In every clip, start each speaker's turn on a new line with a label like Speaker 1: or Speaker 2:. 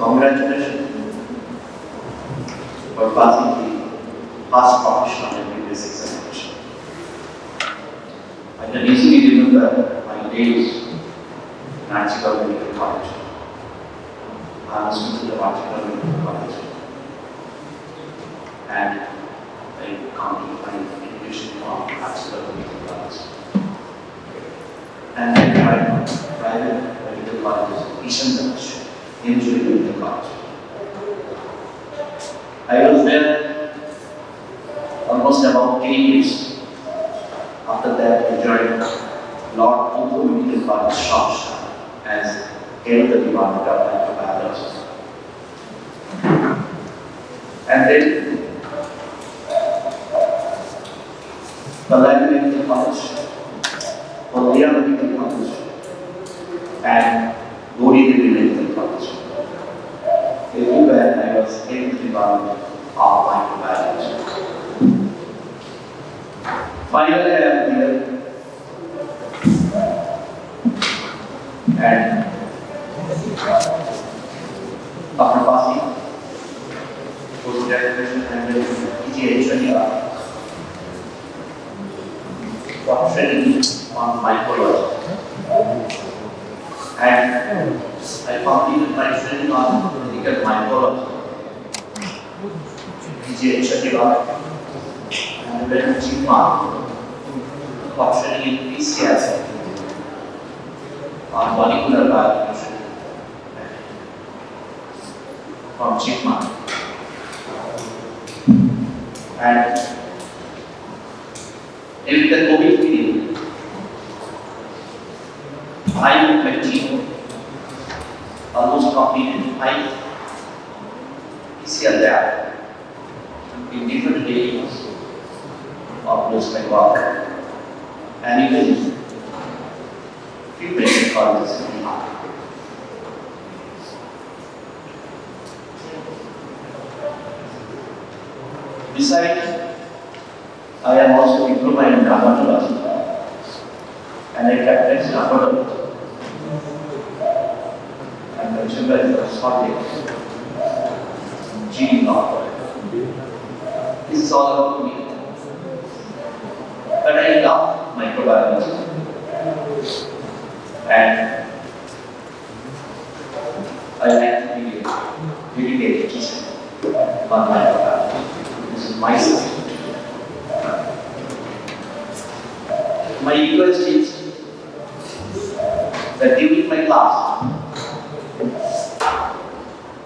Speaker 1: Congratulations for passing the past professional MBBS examination. I can easily remember my days in Archibald Medical College. I was a student of Archibald Medical College, and I completed my education from Archibald Medical College. And I tried my private medical college, Ishan Medical College. I was there almost about 10 years. After that, I joined Lord Open Medical College, Shropshire, as head of the department of microbiology. And then, Collier Medical College, Collier Medical College, and Gori Medical College. Everywhere I was head of the department of microbiology. Finally, I am here, and after passing post-graduation and PhD for training on mycology, and I completed my training on medical mycology, PhD, and then Chipman for training in PCS on molecular biology from Chipman. And in the COVID period, I and my team almost completed 5 PCR labs in different areas of my work, and even few medical colleges in Bihar. Besides, I am also diploma in dermatology, and I practice dermatology. And my chamber is a subject, GD law. This is all about me. But I love microbiology, and I like to be a dedicated teacher on microbiology. This is my subject. My request is that during my class,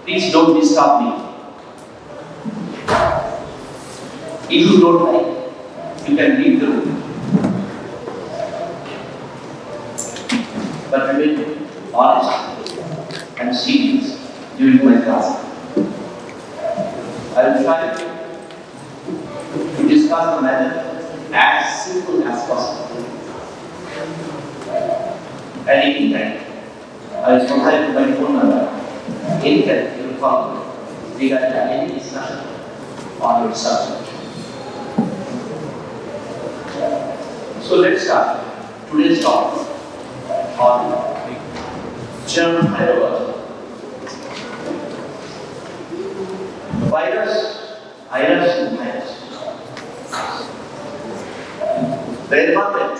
Speaker 1: please don't disturb me. If you don't like, you can leave the room. But remain honest and serious during my class. I will try to discuss the matter as simple as possible. And anytime, I will provide my phone number. Anytime you will call me regarding any discussion on your subject. So let's start today's talk on germ virology. Virus. The environment.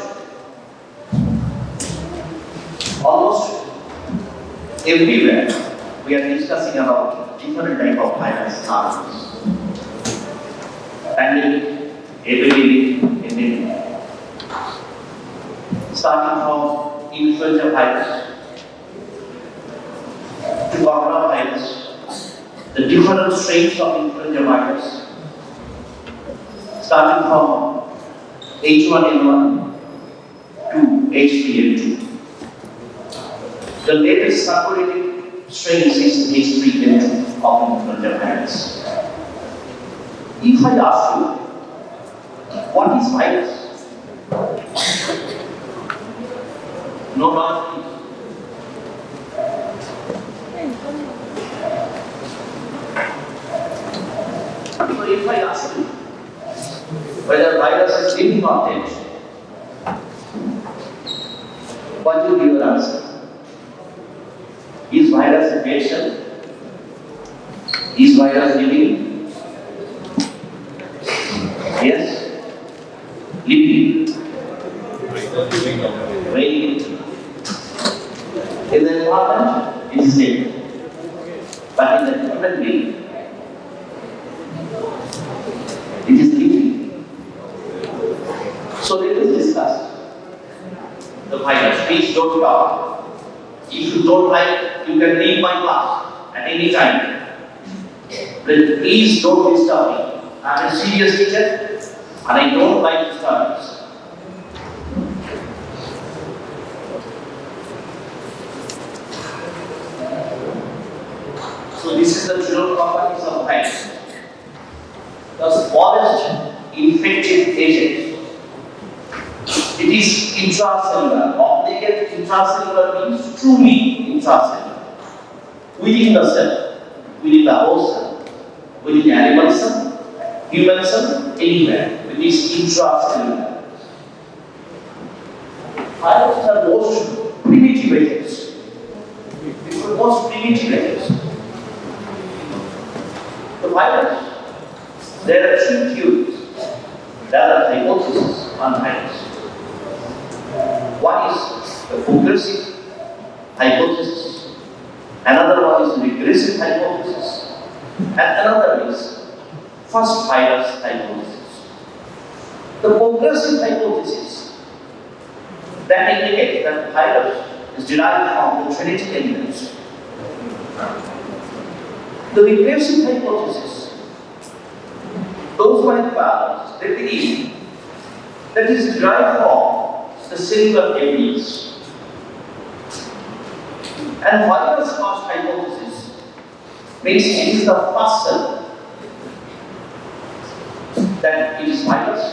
Speaker 1: Almost everywhere we are discussing about different type of virus harms. Pandemic, epidemic, endemic. Starting from influenza virus to coronavirus, the different strains of influenza virus, starting from H1N1 to H3N2. The latest circulating strain is H3N2 of influenza virus. If I ask you, what is virus? No knowledge. So if I ask you whether virus is living or dead, what will be your answer? Is virus a dead cell Is virus living? Yes? Living. Very good. In the environment, it is dead. But in the human being, it is living. So let us discuss the virus. Please don't talk. If you don't like, you can leave my class at any time. But please don't disturb me. I am a serious teacher and I don't like disturbance. So this is the general properties of virus. The smallest infective agent. It is intracellular. Obligate intracellular means truly intracellular. Within the cell, within the host cell, within the animal cell, human cell, anywhere. It is intracellular. Viruses are most primitive agents. These are most primitive agents. The virus, there are two theories. There are hypotheses on virus. One is the progressive hypothesis, another one is the regressive hypothesis, and another is first virus hypothesis. The progressive hypothesis that indicates that virus is derived from the genetic elements. The regressive hypothesis, those microbiologists, they believe that it is derived from the cellular elements. And virus first hypothesis means it is the first cell that it is virus,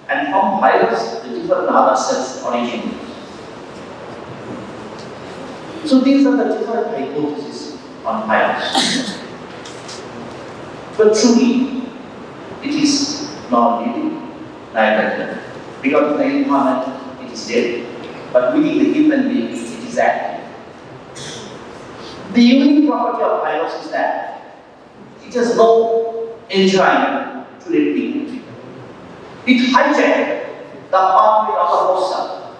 Speaker 1: and from virus the different other cells originate. So these are the different hypotheses on virus. But truly, it is not living, neither dead. Because in the environment, it is dead. But within the human being, it is active. The unique property of virus is that it has no enzyme to replicate. It hijacks the pathway of the host cell.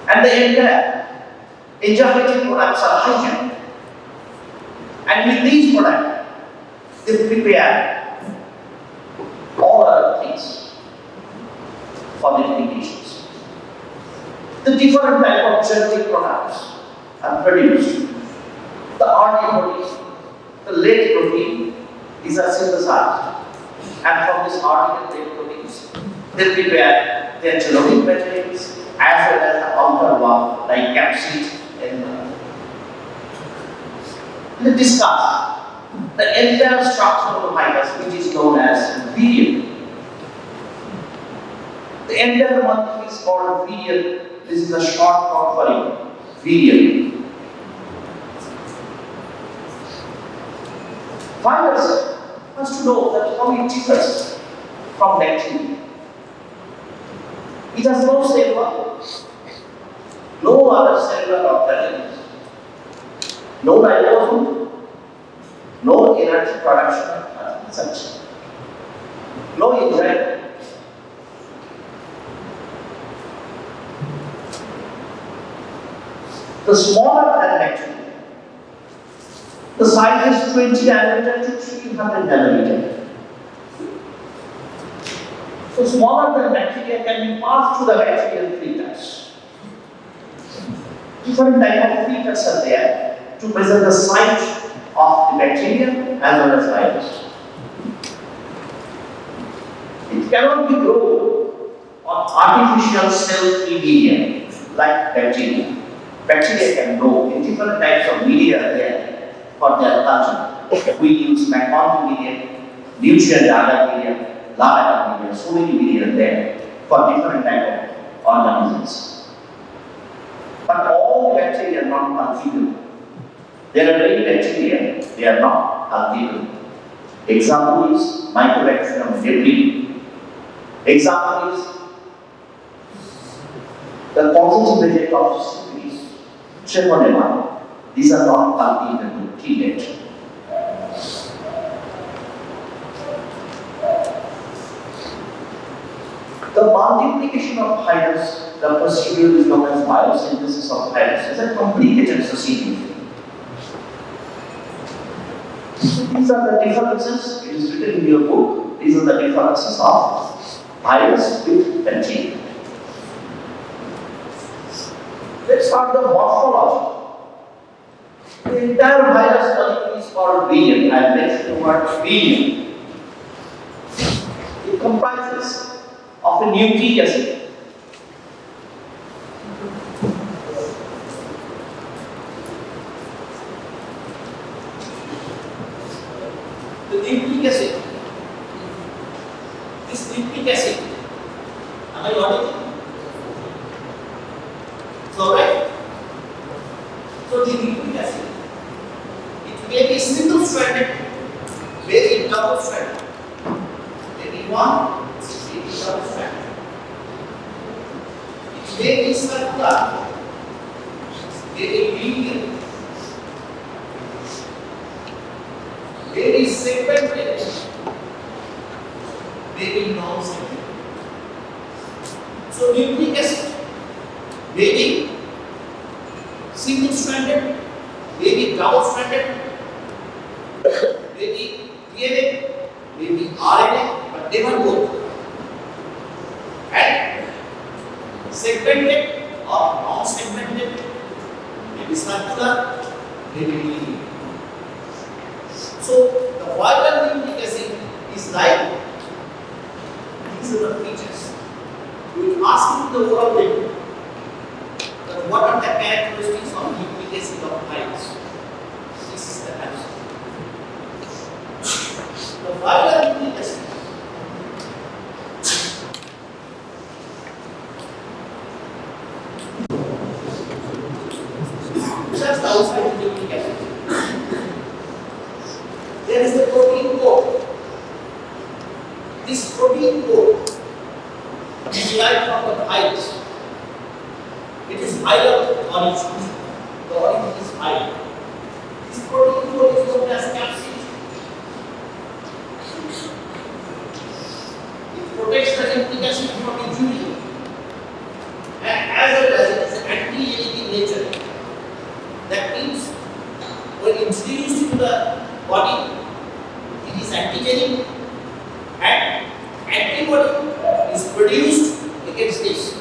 Speaker 1: And the entire enzymatic products are hijacked. And with these products, they prepare all other things for the replications. The different type of genetic products are produced. The RNA protein, the late protein, these are synthesized. And from these RNA and late proteins, they prepare their genomic materials as well as the outer one like capsid and let's discuss the entire structure of the virus, which is known as virion. The entire molecule is called virion. This is a short form for it. Virion. Virus has to know that how it differs from bacteria. It has no cellular, no other cellular organisms, no ribosome, no energy production, such. No enzyme. The smaller than bacteria, the size is 20 nanometer to 300 nanometer. So smaller than bacteria can be passed through the bacterial filters. Different type of filters are there to measure the size of the bacteria as well as virus. It cannot be grown on artificial cell-free media like bacteria. Bacteria can grow in different types of media there for their culture. We use McConnell media, nutrient media, lava media, so many media there for different type of organisms. But all the bacteria are not cultivable. There are many bacteria, they are not cultivable. Example is Mycobacterium leprae. Example is the positive agent of syphilis, treponema. These are not cultivable till yet. The multiplication of virus, the procedure is known as biosynthesis of virus, is a complicated procedure. So these are the differences, it is written in your book, these are the differences of virus with bacteria. Let's start the morphology. The entire virus molecule is called virion. I mentioned the word virion. It comprises of a nucleic acid. The nucleic acid. This nucleic acid. Am I audible? So right. So the nucleic acid. It may be single-stranded, maybe double-stranded. Maybe one, maybe double-stranded. It may be circular, maybe linear, maybe segmented, maybe non-segmented. So nucleic acid maybe single-stranded, maybe double-stranded, maybe DNA, maybe RNA, but never both. And segmented or non-segmented, maybe circular, maybe linear. So the viral nucleic acid is like these are the features. We will ask you the overall thing. What are the characteristics of nucleic acid of virus? This is the answer. The viral nucleic acid just outside the nucleic acid. There is the protein core. This protein core is derived from the virus. It is viral origin. The origin is viral. This protein core is known as capsid. It protects the nucleic acid from injury, and as well as it is anti-aging in nature. That means when introduced into the body, it is antigenic, and antibody is produced against this.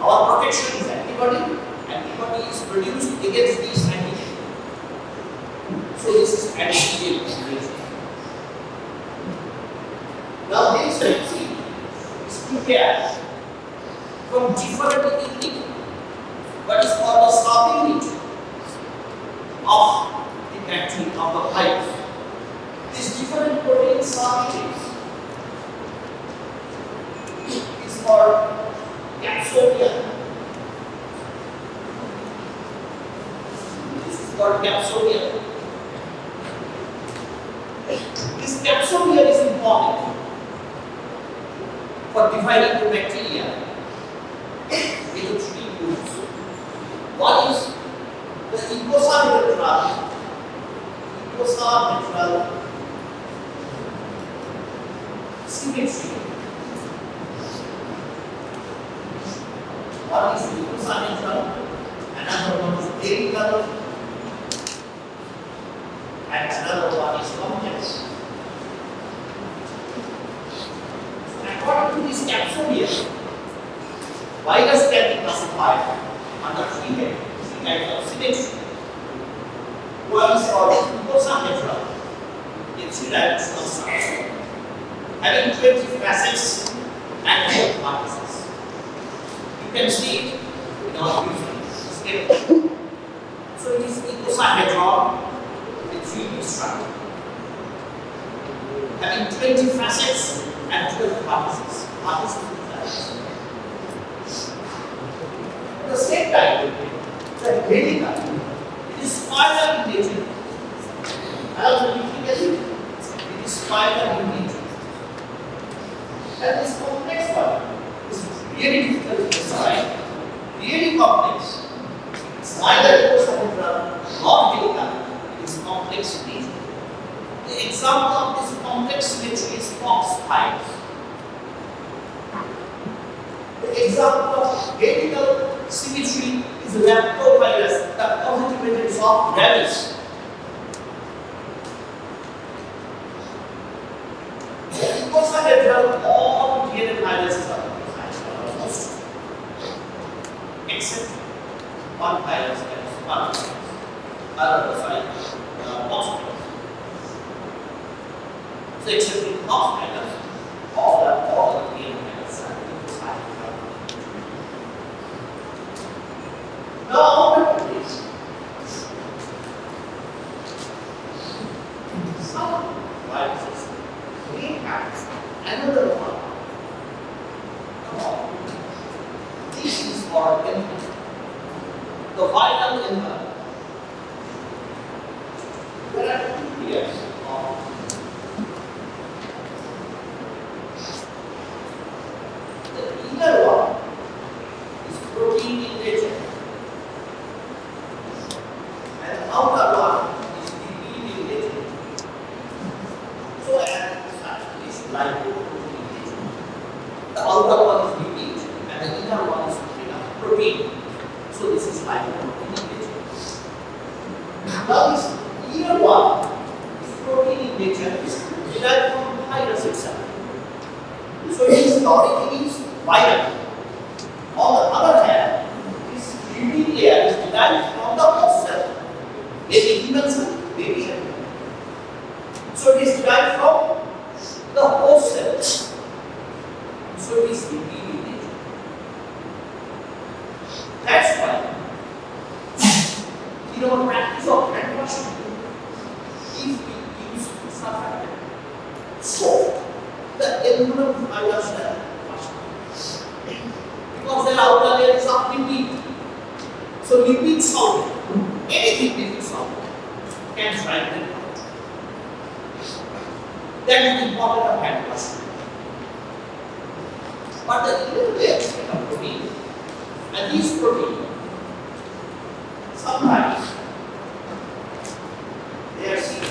Speaker 1: Our protection is antibody. Antibody is produced against these antigen. So this is antigen. Now this capsid is prepared from different ingredient, what is called the starting region of the bacteria of the virus. These different protein starting is called capsodium. This is called capsodium. This capsodium is important for dividing the bacteria into three groups. One is the ecosahedral, symmetry. One is ecosahedral, another one is perical, and another one is complex. According to this capsodium, virus can be classified under three kinds of symmetry. One is called ecosahedral. It's derived from structure, having 20 facets and 4 hypotheses. You can see it in our visual. So it is ecosahedral with 3D structure, having 20 facets and 12 hypotheses. At the same time, the helical, it is spiral in nature. As the nucleic acid, it is spiral in nature. And this complex one is really difficult to decide, really complex. It's neither ecosahedral nor helical, it is complex in nature. The example of this complex symmetry is Fox spikes. The example of helical symmetry is retrovirus, the positive agents of rabies. Because I have developed all DNA viruses almost, except one virus that is one mosquitoes. So except in mosquitoes, all the DNA viruses are inside. Now, please. Some viruses may have another one. This is for the viral envelope. There are two layers of the inner one is protein in nature, and the outer one is lipid in nature. So as such, this lipoprotein in nature. The outer one is lipid, and the inner one is protein. So this is lipoprotein in nature. Now this inner one is protein in nature, is derived from the virus itself. So its origin is viral. On the other hand, this lipid layer is derived from the host cell, maybe human cell, maybe animal. So it is derived from the host cell. So it is lipid in nature. That's why in our practice of hand washing, if we use surfactant, so the envelope virus wash, because the outer layer is of lipid. So lipid solvent, anything lipid solvent can strike them out. That is the importance of hand washing. But the inner layer is made of protein, and these proteins sometimes they are seen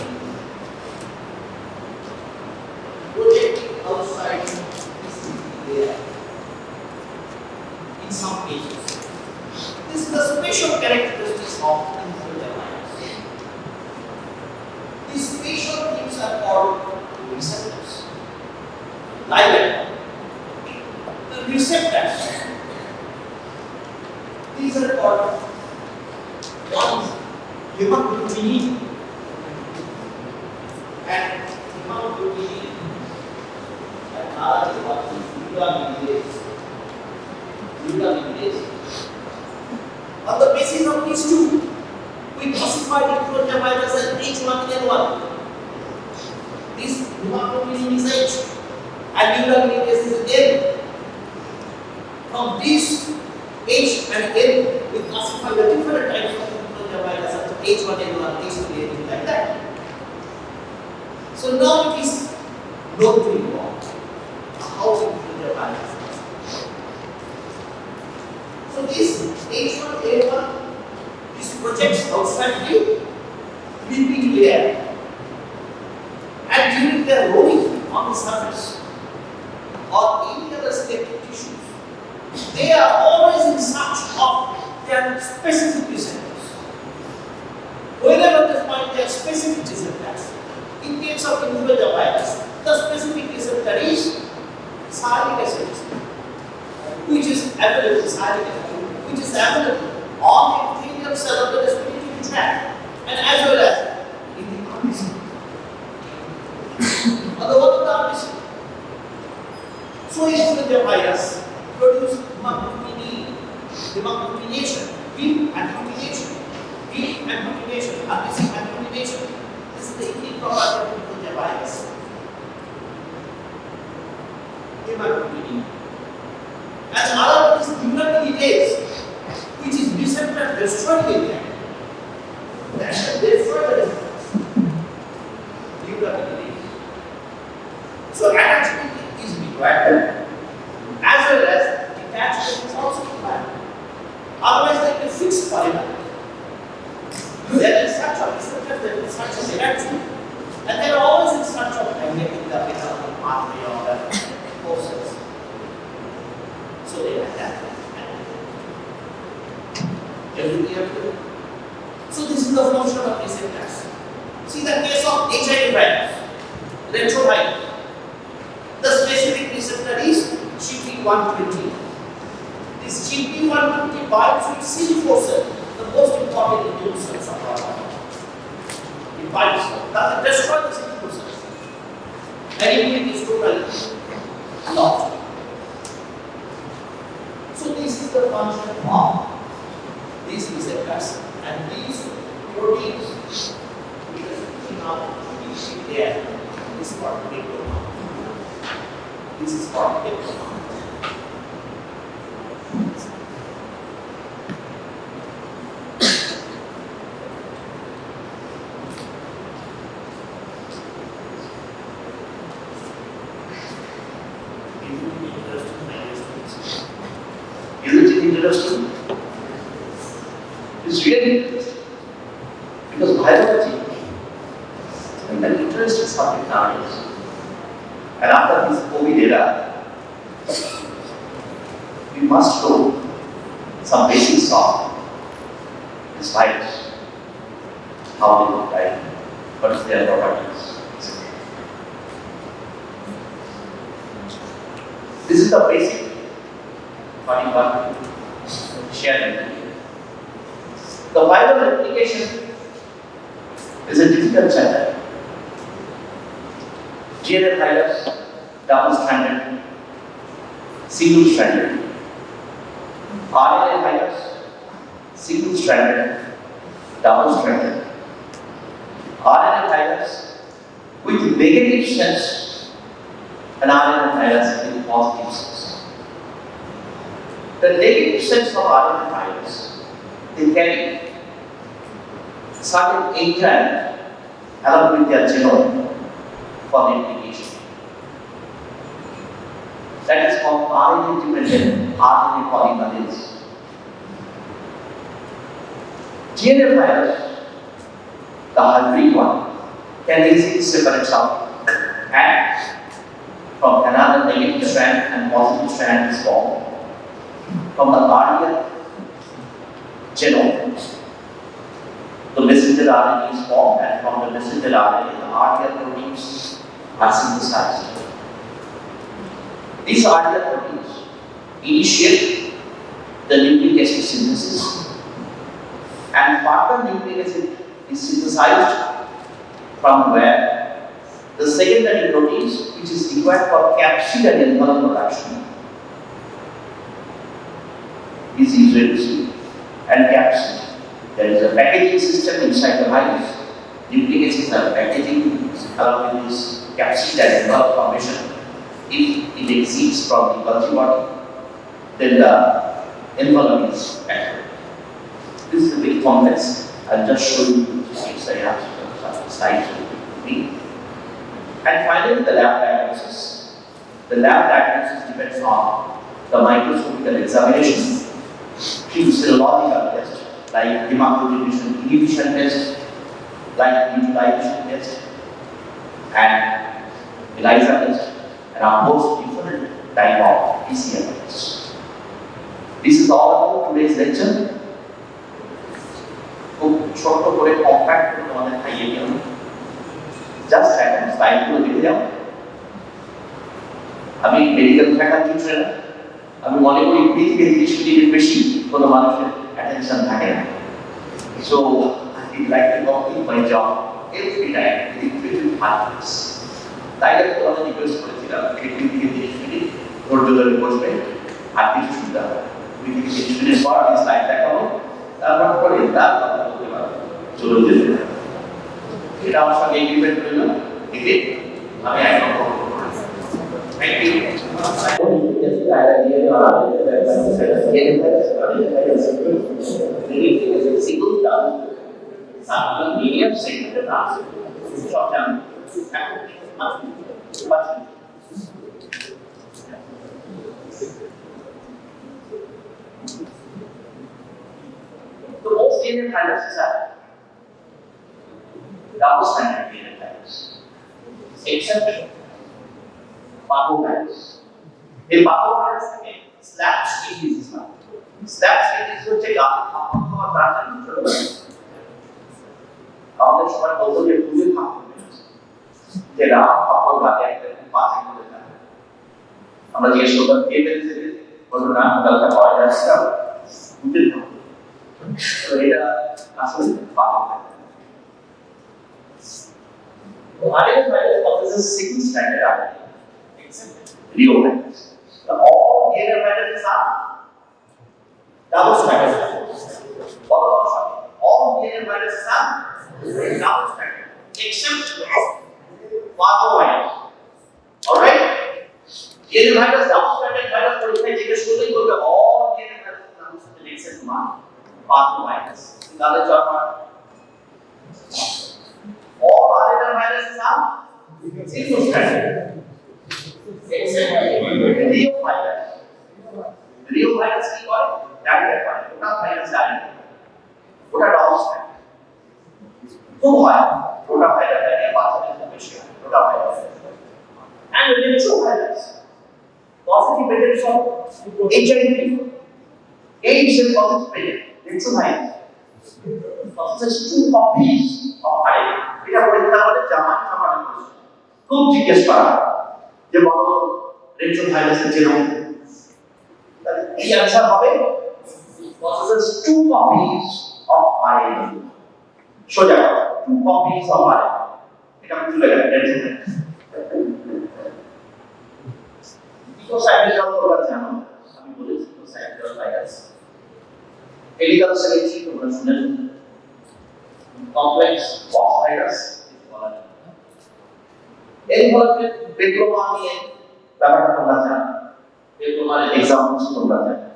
Speaker 1: projecting outside this layer in some cases. This is the special characteristics of influenza virus. These special things are called receptors. Like the receptors, these are called one is hemagglutinin and hemagglutinin, and another is what is glutaminase. On the basis of these two, we classified influenza virus as H1N1. This hemagglutinin is H and glutaminase is N. From these H and N, we classify the different types of influenza virus as H1N1, H2N2, like that. So now it is known to you all how influenza virus is. So this H1N1, this projects outside the lipid layer, and during their rolling on the surface or any other selective tissues, they are always in search of their specific receptors. Whenever they find their specific receptors, in case of influenza virus, the specific receptor is sialic acid, which is available, which is available on the epithelial cell of the respiratory tract, and as well as in the RBC. On the one of the RBC. So influenza virus produce hemagglutinin, B and glutination, RBC and glutination. This is the unique property of influenza virus. Hemagglutinin. And another is glutaminase, which is receptor destroyed in there. That's the destroyed receptors. Glutaminase. So attachment is required, as well as detachment is also required. Otherwise, they will fix polymer. There is such a receptor, there is such a reaction, and they are always in search of magnetic the pathway or the forces.
Speaker 2: So they attack. Everything here. So this is the function of receptors. See the case of HIV virus, retrovirus. The specific receptor is GP120. This GP120 binds with CD4 cell, the most important immune cells of our body. It binds them. Does it destroy the CD4 cells? And immunity is totally lost. So this is the function of these receptors and these proteins. Because now you see there, this is part of the protein. This is part of the protein. Isn't it interesting? It's really interesting. Because biology is an interesting subject nowadays. And after this COVID era, we must know some basics of this virus, how they look like, what is their properties, etc. This is the basic what you want to share with you. The viral replication is a difficult chapter. DNA virus, double-stranded, single-stranded. RNA virus, single-stranded, double-stranded. RNA virus with negative sense and RNA virus with positive sense. The negative sense of RNA virus, they carry certain enzymes along with their genome for replication. That is called RNA-dependent RNA polymerase. DNA virus, the hybrid one, can easily separate out and from another negative strand and positive strand is formed from the RNA genome. The messenger RNA is formed, and from the messenger RNA, the RNA proteins are synthesized. These RNA proteins initiate the nucleic acid synthesis, and further nucleic acid is synthesized from where the secondary proteins, which is required for capsid and envelope production, is introduced, and capsid. There is a packaging system inside the virus. Nucleic acids are packaging along with this capsid and envelope formation. If it exceeds from the Golgi body, then the envelope is active. This is a bit complex. I'll just show you this. I have some slides with me. And finally, the lab diagnosis. The lab diagnosis depends on the microscopical examination, few serological tests like hemagglutinin inhibition test, like neutralization test, and ELISA test, and of course different type of PCR tests. This is all about today's lecture. খুব ছোট করে compact করে তোমাদের খাইয়ে দিলাম। Just এখন স্লাইডগুলো দেখে যাও। আমি মেডিকেল ফ্যাকাল্টি ট্রেনার, আমি মনে করি 20-30 মিনিটের বেশি কোনো মানুষের অ্যাটেনশন থাকে না। So I would like to complete my job every time within 5 minutes. তাই আমি তোমাদের রিকোয়েস্ট করেছিলাম 20-30 মিনিট ধৈর্য ধরে বসবে আর কিছু শুনতে হবে। 20-30 মিনিট পর আমি স্লাইড দেখাবো, তারপর পরে তার কথা বলতে পারবো। চলুন যেতে থাকি। এটা আমার সঙ্গে এগ্রিমেন্ট হলো, একে আমি একদম করবো। Thank you. Single term, sample medium segmented answer, short term, but the most DNA viruses are double-stranded DNA virus, except parvovirus. A parvovirus again is slap skin disease হয়। স্ল্যাপ স্কিন ডিজিজ হচ্ছে গাছে থাপ্পড় খাওয়া তাড়াতাড়ি চলে যায়। আমাদের সবাই বলতো যে ভুলে থাপ্পড় মেরেছে, যে রাম থাপ্পড় গাছে একটা পাশে করে থাকে। আমরা জিজ্ঞেস করতাম কে মেরেছে, বলতো না কালকে পাওয়া যাচ্ছে না, ভুলে থাপ্পড়। তো এটা আসলে পাওয়া যায়। RNA virus possesses single stranded RNA, except reovirus. All DNA viruses are double stranded. All DNA viruses are double stranded, except parvovirus. Alright? DNA virus, double stranded virus, for example, all DNA viruses are double stranded except parvovirus. Another chapter. All RNA viruses are single stranded, except reovirus. Reovirus কি করে? Direct করে। ওটা virus direct. ওটা double strand. খুব হয়। ওটা virus direct বাচ্চাদের খুব বেশি হয়। ওটা virus. And retrovirus. Positive patents of HIV. AIDS is positive patent. Retrovirus. Possesses 2 copies of RNA. এটা পরীক্ষা করে জামান খামারে করেছে। খুব জিজ্ঞেস করা যে বলো রেট্রোভাইরাসের জিনোম। তাহলে এই आंसर হবে possesses 2 copies of RNA. সোজা 2 copies of RNA. এটা ভুলে গেলেন রেট্রোভাইরাস। ইকোসাইটোজল তোমরা জানো, আমি বলেছি ইকোসাইটোজল ভাইরাস। হেলিক্যাল সেলেছি তোমরা শুনেছো। কমপ্লেক্স বক্স ভাইরাস বলা যায়। এই ধরনের পেপ্লোমা নিয়ে ব্যাপারটা তোমরা জানো। পেপ্লোমার এক্সাম্পলস তোমরা জানো।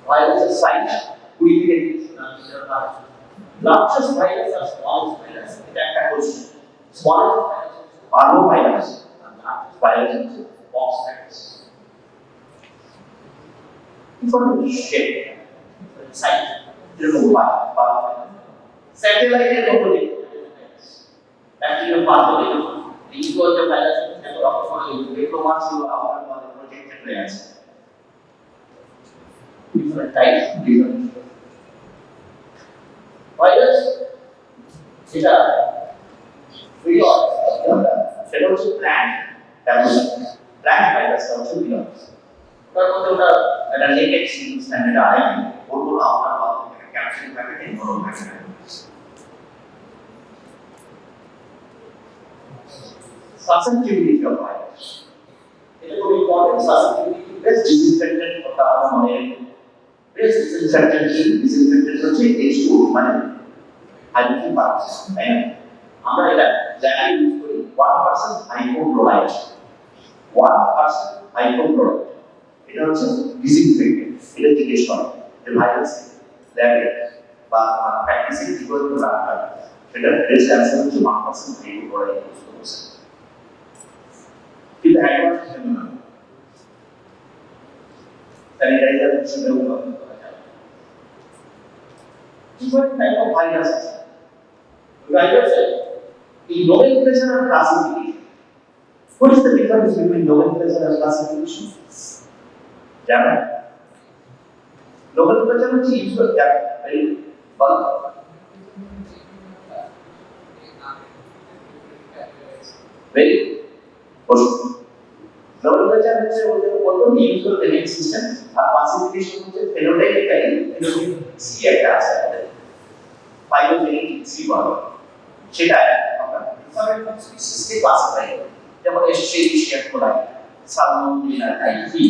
Speaker 2: ভাইরাসের সাইজ 20 থেকে 30 নানোমিটার হয়। লার্জেস্ট ভাইরাস আর স্মলেস্ট ভাইরাস, এটা একটা কোশ্চেন। স্মলেস্ট ভাইরাস পারো ভাইরাস আর লার্জেস্ট ভাইরাস হচ্ছে box virus. Information shape, size, satellite globally, bacterial pathology, the influenza virus, and diplomas to our projected layers. Different types, different virus. এটা virus, সেটা হচ্ছে plant virus, হচ্ছে virus. তার মধ্যে ওটা একটা নেকেড সিঙ্গেল স্ট্যান্ডার্ড আরএনএ বলবো না আপনার মধ্যে একটা ক্যাপসিড প্যাকেট ইনভলভ থাকে। সাসেপ্টিবিলিটি অফ ভাইরাস, এটা খুব ইম্পর্টেন্ট। সাসেপ্টিবিলিটি বেস্ট ডিসইনফেক্টেন্ট কথা আমরা মনে রাখি। বেস্ট ডিসইনফেক্টেন্ট কি? ডিসইনফেক্টেন্ট হচ্ছে H2 মানে হাইড্রোজেন পারঅক্সাইড, তাই না? আমরা এটা ল্যাবে ইউজ করি 1% হাইপোক্লোরাইড, 1% হাইপোক্লোরাইড। এটা হচ্ছে ডিসইনফেক্টেন্ট। এটা জিজ্ঞেস করে যে ভাইরাস ল্যাবে বা প্র্যাকটিসে কি করে রাখা, সেটা বেস্ট অ্যান্সার হচ্ছে 1% হাইপোক্লোরাইড ইউজ করছে। কিন্তু অ্যাডভান্স হিসেবে না, স্যানিটাইজার হিসেবে ব্যবহার করা যায়। different type of virus আছে। ভাইরাসের এই nomenclature and classification. What is the difference between nomenclature and classification? জানো? nomenclature হচ্ছে ইউজ করতে পারি বল। very nomenclature হচ্ছে ওদের বলবো ইউজ করতে নেম সিস্টেম, আর ক্লাসিফিকেশন হচ্ছে ফেনোটাইপিক্যালি সি একটা আছে ফাইলোজেনিক সি বল, সেটা আমরা ডিফারেন্ট স্পিসিসকে ক্লাসিফাই করি। যেমন এশিয়া কোলাই, সালমোনেলা টাইফি,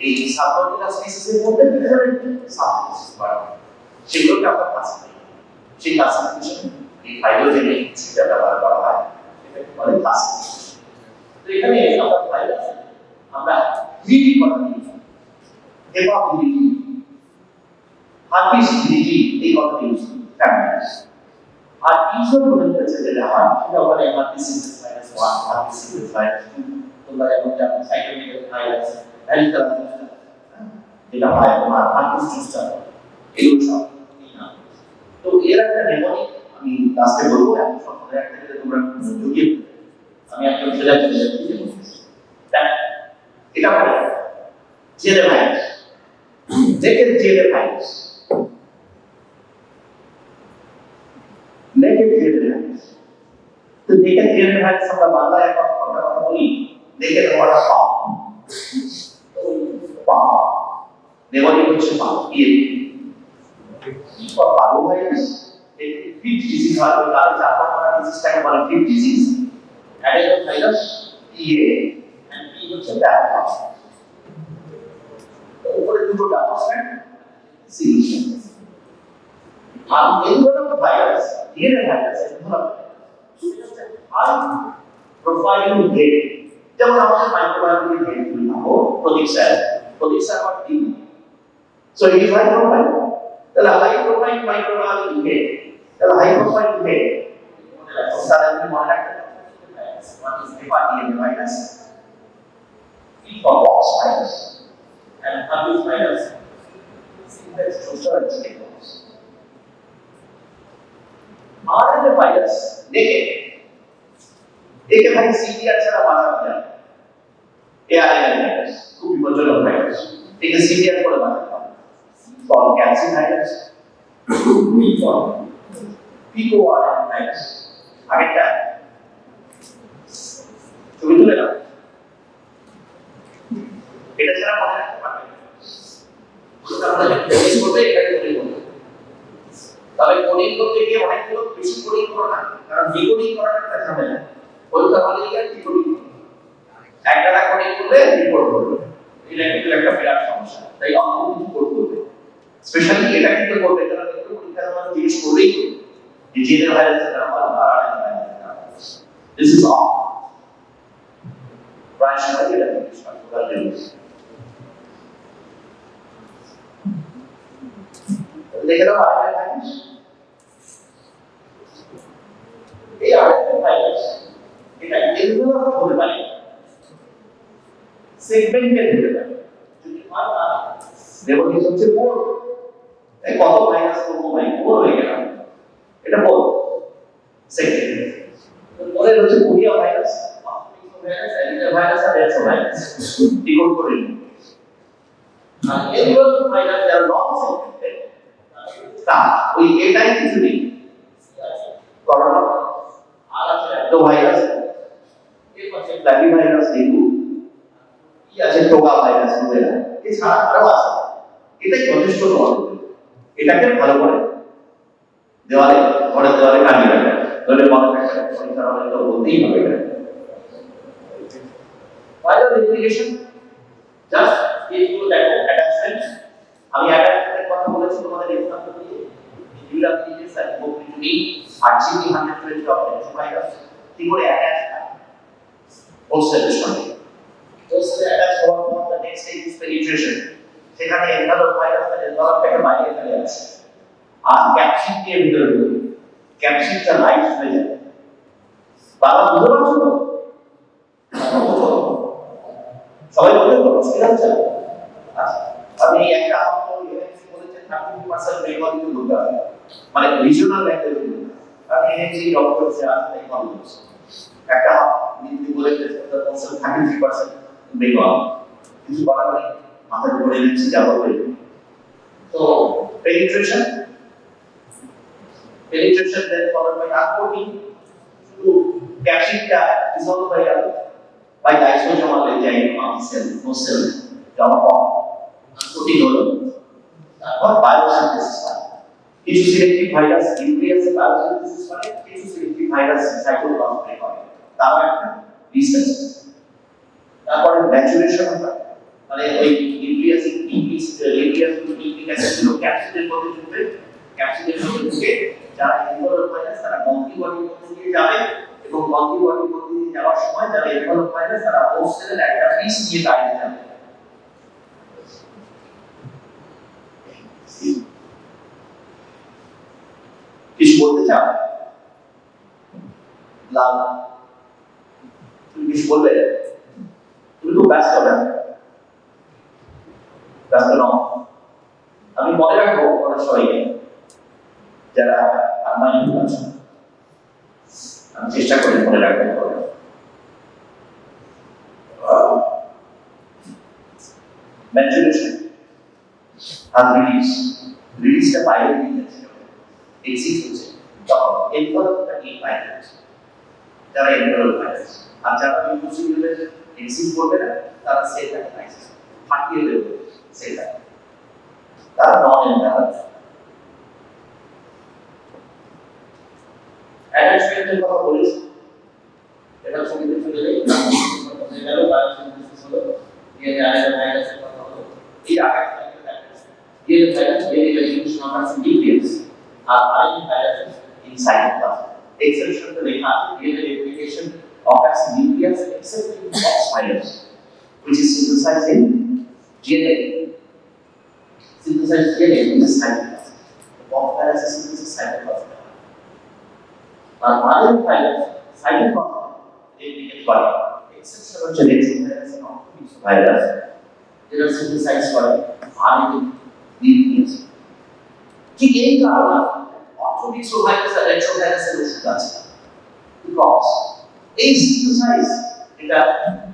Speaker 2: এই সালমোনেলা স্পিসিসের মধ্যে ডিফারেন্ট সাবস্পিসিস পাওয়া যায়, সেগুলোকে আমরা ক্লাসিফাই করি। সেই ক্লাসিফিকেশন এই ফাইলোজেনিক সিটা ব্যবহার করা হয়, এটাকে বলে ক্লাসিফিকেশন। তো এখানে আমরা ভাইরাস আমরা ভিডি কথা দিয়েছি, হেপাভিডিটি, হার্পিসভিডিটি এই কথা দিয়েছি ফ্যামিলিজ। আর ইউজুয়াল নোমেনক্লেচার যেটা হয় সেটা হলো হার্পিসিস ভাইরাস 1, হার্পিসিস ভাইরাস 2, তোমরা যেমন জানো সাইটোমেগাল ভাইরাস, ভ্যারিকোলার জুস্টার, যেটা হয় তোমার হার্পিস জুস্টার, এগুলো সব এই নাম। তো এর একটা নেমোনিক আমি লাস্টে বলবো এখন সপ্তাহে একটা থেকে তোমরা ঢুকিয়ে আমি একদম সোজা চলে যাচ্ছি যে দেখ এটা বলে জেনে ভাইরাস দেখেন জেনে ভাইরাস নেগেটিভ জেনে ভাইরাস তো দেখেন জেনে ভাইরাস আমরা বাংলায় একটা কথা বলি দেখেন ওটা পাও নেগেটিভ হচ্ছে পাও পাও ভাইরাস ফিফথ ডিজিজ হয় তাহলে চারটা করা ডিজিজটাকে বলে ফিফথ ডিজিজ অ্যাডেনো ভাইরাস টিএ এন্ড পি হচ্ছে ডাটা তো উপরে দুটো ডাটা সেট সিলিশন আর envelope virus DNA virus envelope high profile grade যেমন আমাদের মাইক্রোবায়োলজি গ্রেড গুলো থাকো প্রতিক্রিয়া বা টি so it is high profile তাহলে হাই প্রোফাইল মাইক্রোবায়োলজি গ্রেড তাহলে হাই প্রোফাইল গ্রেড সাধারণত মনে রাখতে one is DNA virus, pox virus, and herpes virus. That's storage technology. RNA virus, देखे भाई सीटीआर ছাড়া বাঁচা যায় ARN virus খুব বিপজ্জনক ভাইরাস একে सीटीआर করে বাঁচা যায় for capsid virus pico RNA virus আগেটা ছবি তুলে নাও এটা ছাড়া মনে রাখতে পারবে কোডিং করতে এটাকে কোডিং করতে তবে কোডিং করতে গিয়ে অনেকগুলো বেশি কোডিং করো না কারণ ডিকোডিং করাটা একটা ঝামেলা পরীক্ষা হলে গিয়ে ডিকোডিং একটা কোডিং করলে রিপোর্ট করবে এটা কিন্তু একটা বিরাট সমস্যা তাই অঙ্ক কিছু করতে হবে স্পেশালি এটা কিন্তু করবে কারণ একটু পরীক্ষার মধ্যে জিজ্ঞেস করলেই যে জিনের ভাইরাসের নাম আর RNA virus this is all প্রায় সময় এটা জিজ্ঞেস করতে দেখে দাও RNA ভাইরাস এই RNA ভাইরাস এটা এনভেলপ হতে পারে সেগমেন্টেড হতে পারে যদি হয় না লেভেল ইজ হচ্ছে 4 এই কত ভাইরাস করবো ভাই 4 হয়ে গেল এটা 4 সেগমেন্ট পরে হচ্ছে কোরিয়া ভাইরাস এলিটা ভাইরাস আর রেট্রো ভাইরাস ডিকোড করে নিন আর এনভেলপ ভাইরাস যার লং সেগমেন্টেড তা ওই এটাই কিছু নেই করোনা আর আছে তো ভাইরাস এই পাশে প্লাগি ভাইরাস ডেঙ্গু কি আছে টোকা ভাইরাস রুবেলা এছাড়া আরো আছে এটাই যথেষ্ট নয় এটাকে ভালো করে দেওয়ালে ঘরের দেওয়ালে টাঙিয়ে রাখা তাহলে মনে রাখতে পরীক্ষার হলে তো বলতেই হবে এটা ভাইরাল রেপ্লিকেশন জাস্ট এইগুলো দেখো অ্যাটাচমেন্ট আমি অ্যাটাচমেন্টের কথা বলেছি তোমাদের এক্সাম্পল দিয়ে ইউরাপিলিটিস আর হিপোক্রিটি আরজিবি 120 অফ ভাইরাস কি করে অ্যাটাচ হয় ওসেলের সঙ্গে ওসেলে অ্যাটাচ হওয়ার পর the next stage is penetration সেখানে এনভেলপ ভাইরাস এর এনভেলপটাকে বাইরে ফেলে আসে আর ক্যাপসিড দিয়ে ভিতরে ঢোকে ক্যাপসিডটা লাইট হয়ে যায় বাবা বুঝতে পারছো তো সবাই বলতে পারো অসুবিধা হচ্ছে আমি একটা আপনি এনএমসি বলেছেন 30% বেঙ্গলিতে বলতে হবে মানে রিজিওনাল ল্যাঙ্গুয়েজ আমি এনএমসি ডক্টর সে আসলে ভালো বলছি একটা আপনি বলেছেন 33% বেঙ্গল কিছু বলার নেই মাথার উপরে এনএমসি যাবো বলে তো penetration then followed by R14 to capsidটা dissolve হয়ে গেল by lysosomal enzyme of cell no cell জমা পাওয়া প্রোটিন হলো তারপর বায়োসিনথেসিস হয় কিছু সিলেক্টিভ ভাইরাস নিউক্লিয়াসে বায়োসিনথেসিস করে কিছু সিলেক্টিভ ভাইরাস সাইটোপ্লাজমে করে তারপর একটা রিসার্চ তারপরে ম্যাচুরেশন হয় মানে ওই নিউক্লিয়াসে নিউক্লিক অ্যাসিড গুলো ক্যাপসিডের মধ্যে ঢুকবে ক্যাপসিডের মধ্যে ঢুকে যারা এনভেলপ ভাইরাস তারা গলগি বডির মধ্যে দিয়ে যাবে এবং গলগি বডির মধ্যে দিয়ে যাওয়ার সময় যারা এনভেলপ ভাইরাস তারা হোস্ট সেলের একটা পিস নিয়ে বাইরে যাবে কিছু বলতে চাও লাল তুমি কিছু বলবে তুমি খুব ব্যস্ত না ব্যস্ত নও আমি মনে রাখবো ওরা সবাইকে যারা আমার আমি চেষ্টা করি মনে রাখতে হবে। Maturation and release the biology exit হচ্ছে তখন envelope এই ভাইরাস যারা envelope ভাইরাস আর যারা ইউনিভার্সিটিতে এক্সিট করবে না তারা সেল ভাইরাস ফাটিয়ে দেবে সেলটা তারা নন এনভেলপ অ্যাটাচমেন্টের কথা বলেছি এটা ছবিতে চলে যাই গেল বায়োসিনথেসিস হলো DNA and RNA ভাইরাসের কথা হলো এই আকার DNA virus very evolution of its nucleus are RNA viruses in cytoplasm. Exception to the DNA replication of its nucleus except in box virus, which is synthesized in DNA. Synthesized DNA in the cytoplasm. The box virus is synthesized cytoplasm. But RNA virus cytoplasm replicated by exception of genetic virus, they are synthesized by RNA. ঠিক এই কারণে অর্থোডিক্স virus আর রেট্রোভাইরাসের ওষুধ আছে because এই synthesise এটা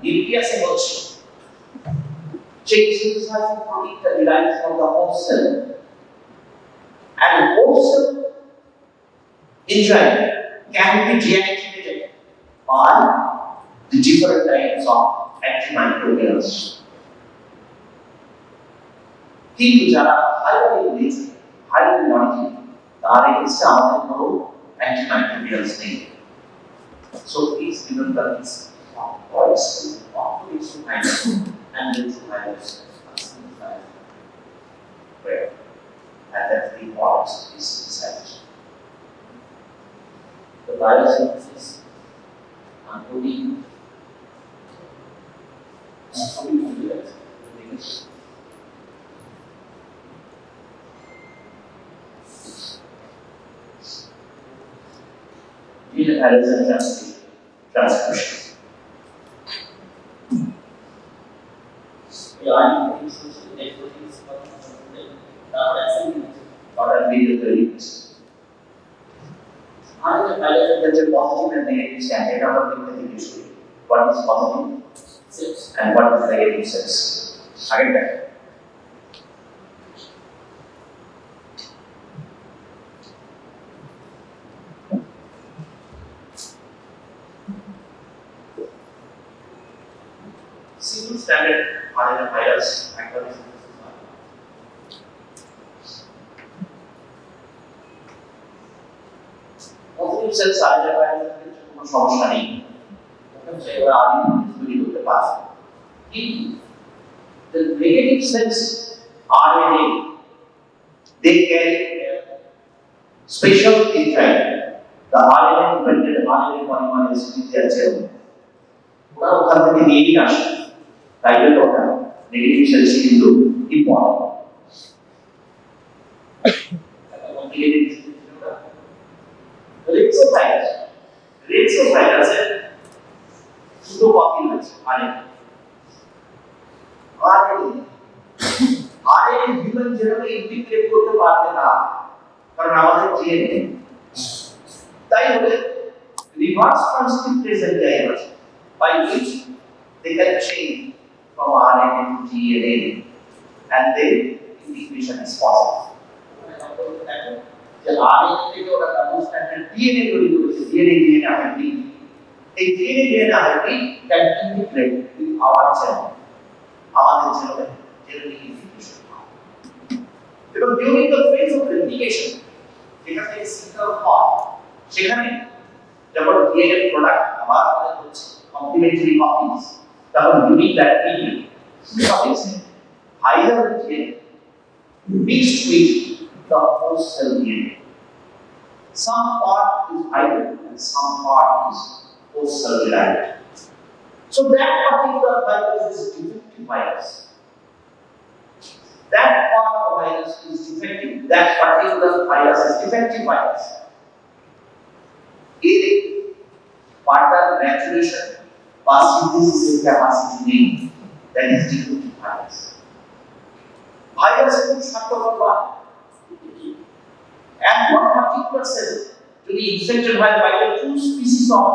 Speaker 2: নিউক্লিয়াসে হচ্ছে সেই সিনথেসাইজিং প্রোটিনটা derived from the host cell and host cell enzyme can be deactivated by the different types of antimicrobials. কিন্তু যারা হাইলি রিচ হাইলি মলিকিউল তার এগেইনস্টে আমাদের কোনো অ্যান্টিমাইক্রোবিয়ালস নেই so please remember this points of virus and retrovirus where and that's the importance of this research. The biosynthesis and protein DNA virus and transcription. The RNA proteins, next proteins, what are the variants? RNA virus has a positive and negative standard of identification. What is positive sex and what is negative sex? Again, that. Single standard RNA virus actually positive cells RNA virus কোনো সমস্যা নেই ওখানে সেগুলো RNA তৈরি করতে পারে কিন্তু the negative cells RNA they carry special enzyme the RNA dependent RNA polymerase আছে ওরা ওখান থেকে নিয়ে আসে তাই জন্য ওটা নেগেটিভ সেলস কিন্তু ইম্পর্টেন্ট রেট্রোভাইরাসের দুটো কপি আছে RNA হিউম্যান জেনোমে ইন্টিগ্রেট করতে পারবে না কারণ আমাদের ডিএনএ তাই হলে রিভার্স ট্রান্সক্রিপ্টেজ এনজাইম আছে by which they can change from RNA to DNA and then integration is possible. The RNA থেকে ওরা double stranded DNA তৈরি করেছে DNA হাইব্রিড এই DNA hybrid can integrate with our genome আমাদের genome integration এবং during the phase of replication যেখান থেকে signal হয় সেখানে যখন DNA প্রোডাক্ট আবার আমাদের হচ্ছে complementary copies তখন during that period what is either DNA mixed with the host cell DNA. Some part is hybrid and some part is host cell derived. So that particular virus is defective virus. That part of the virus is defective. That particular virus is defective virus. A further maturation or synthesis capacity needed. That is defective virus. Virus is short and one particular cell যদি infected হয় by the two species of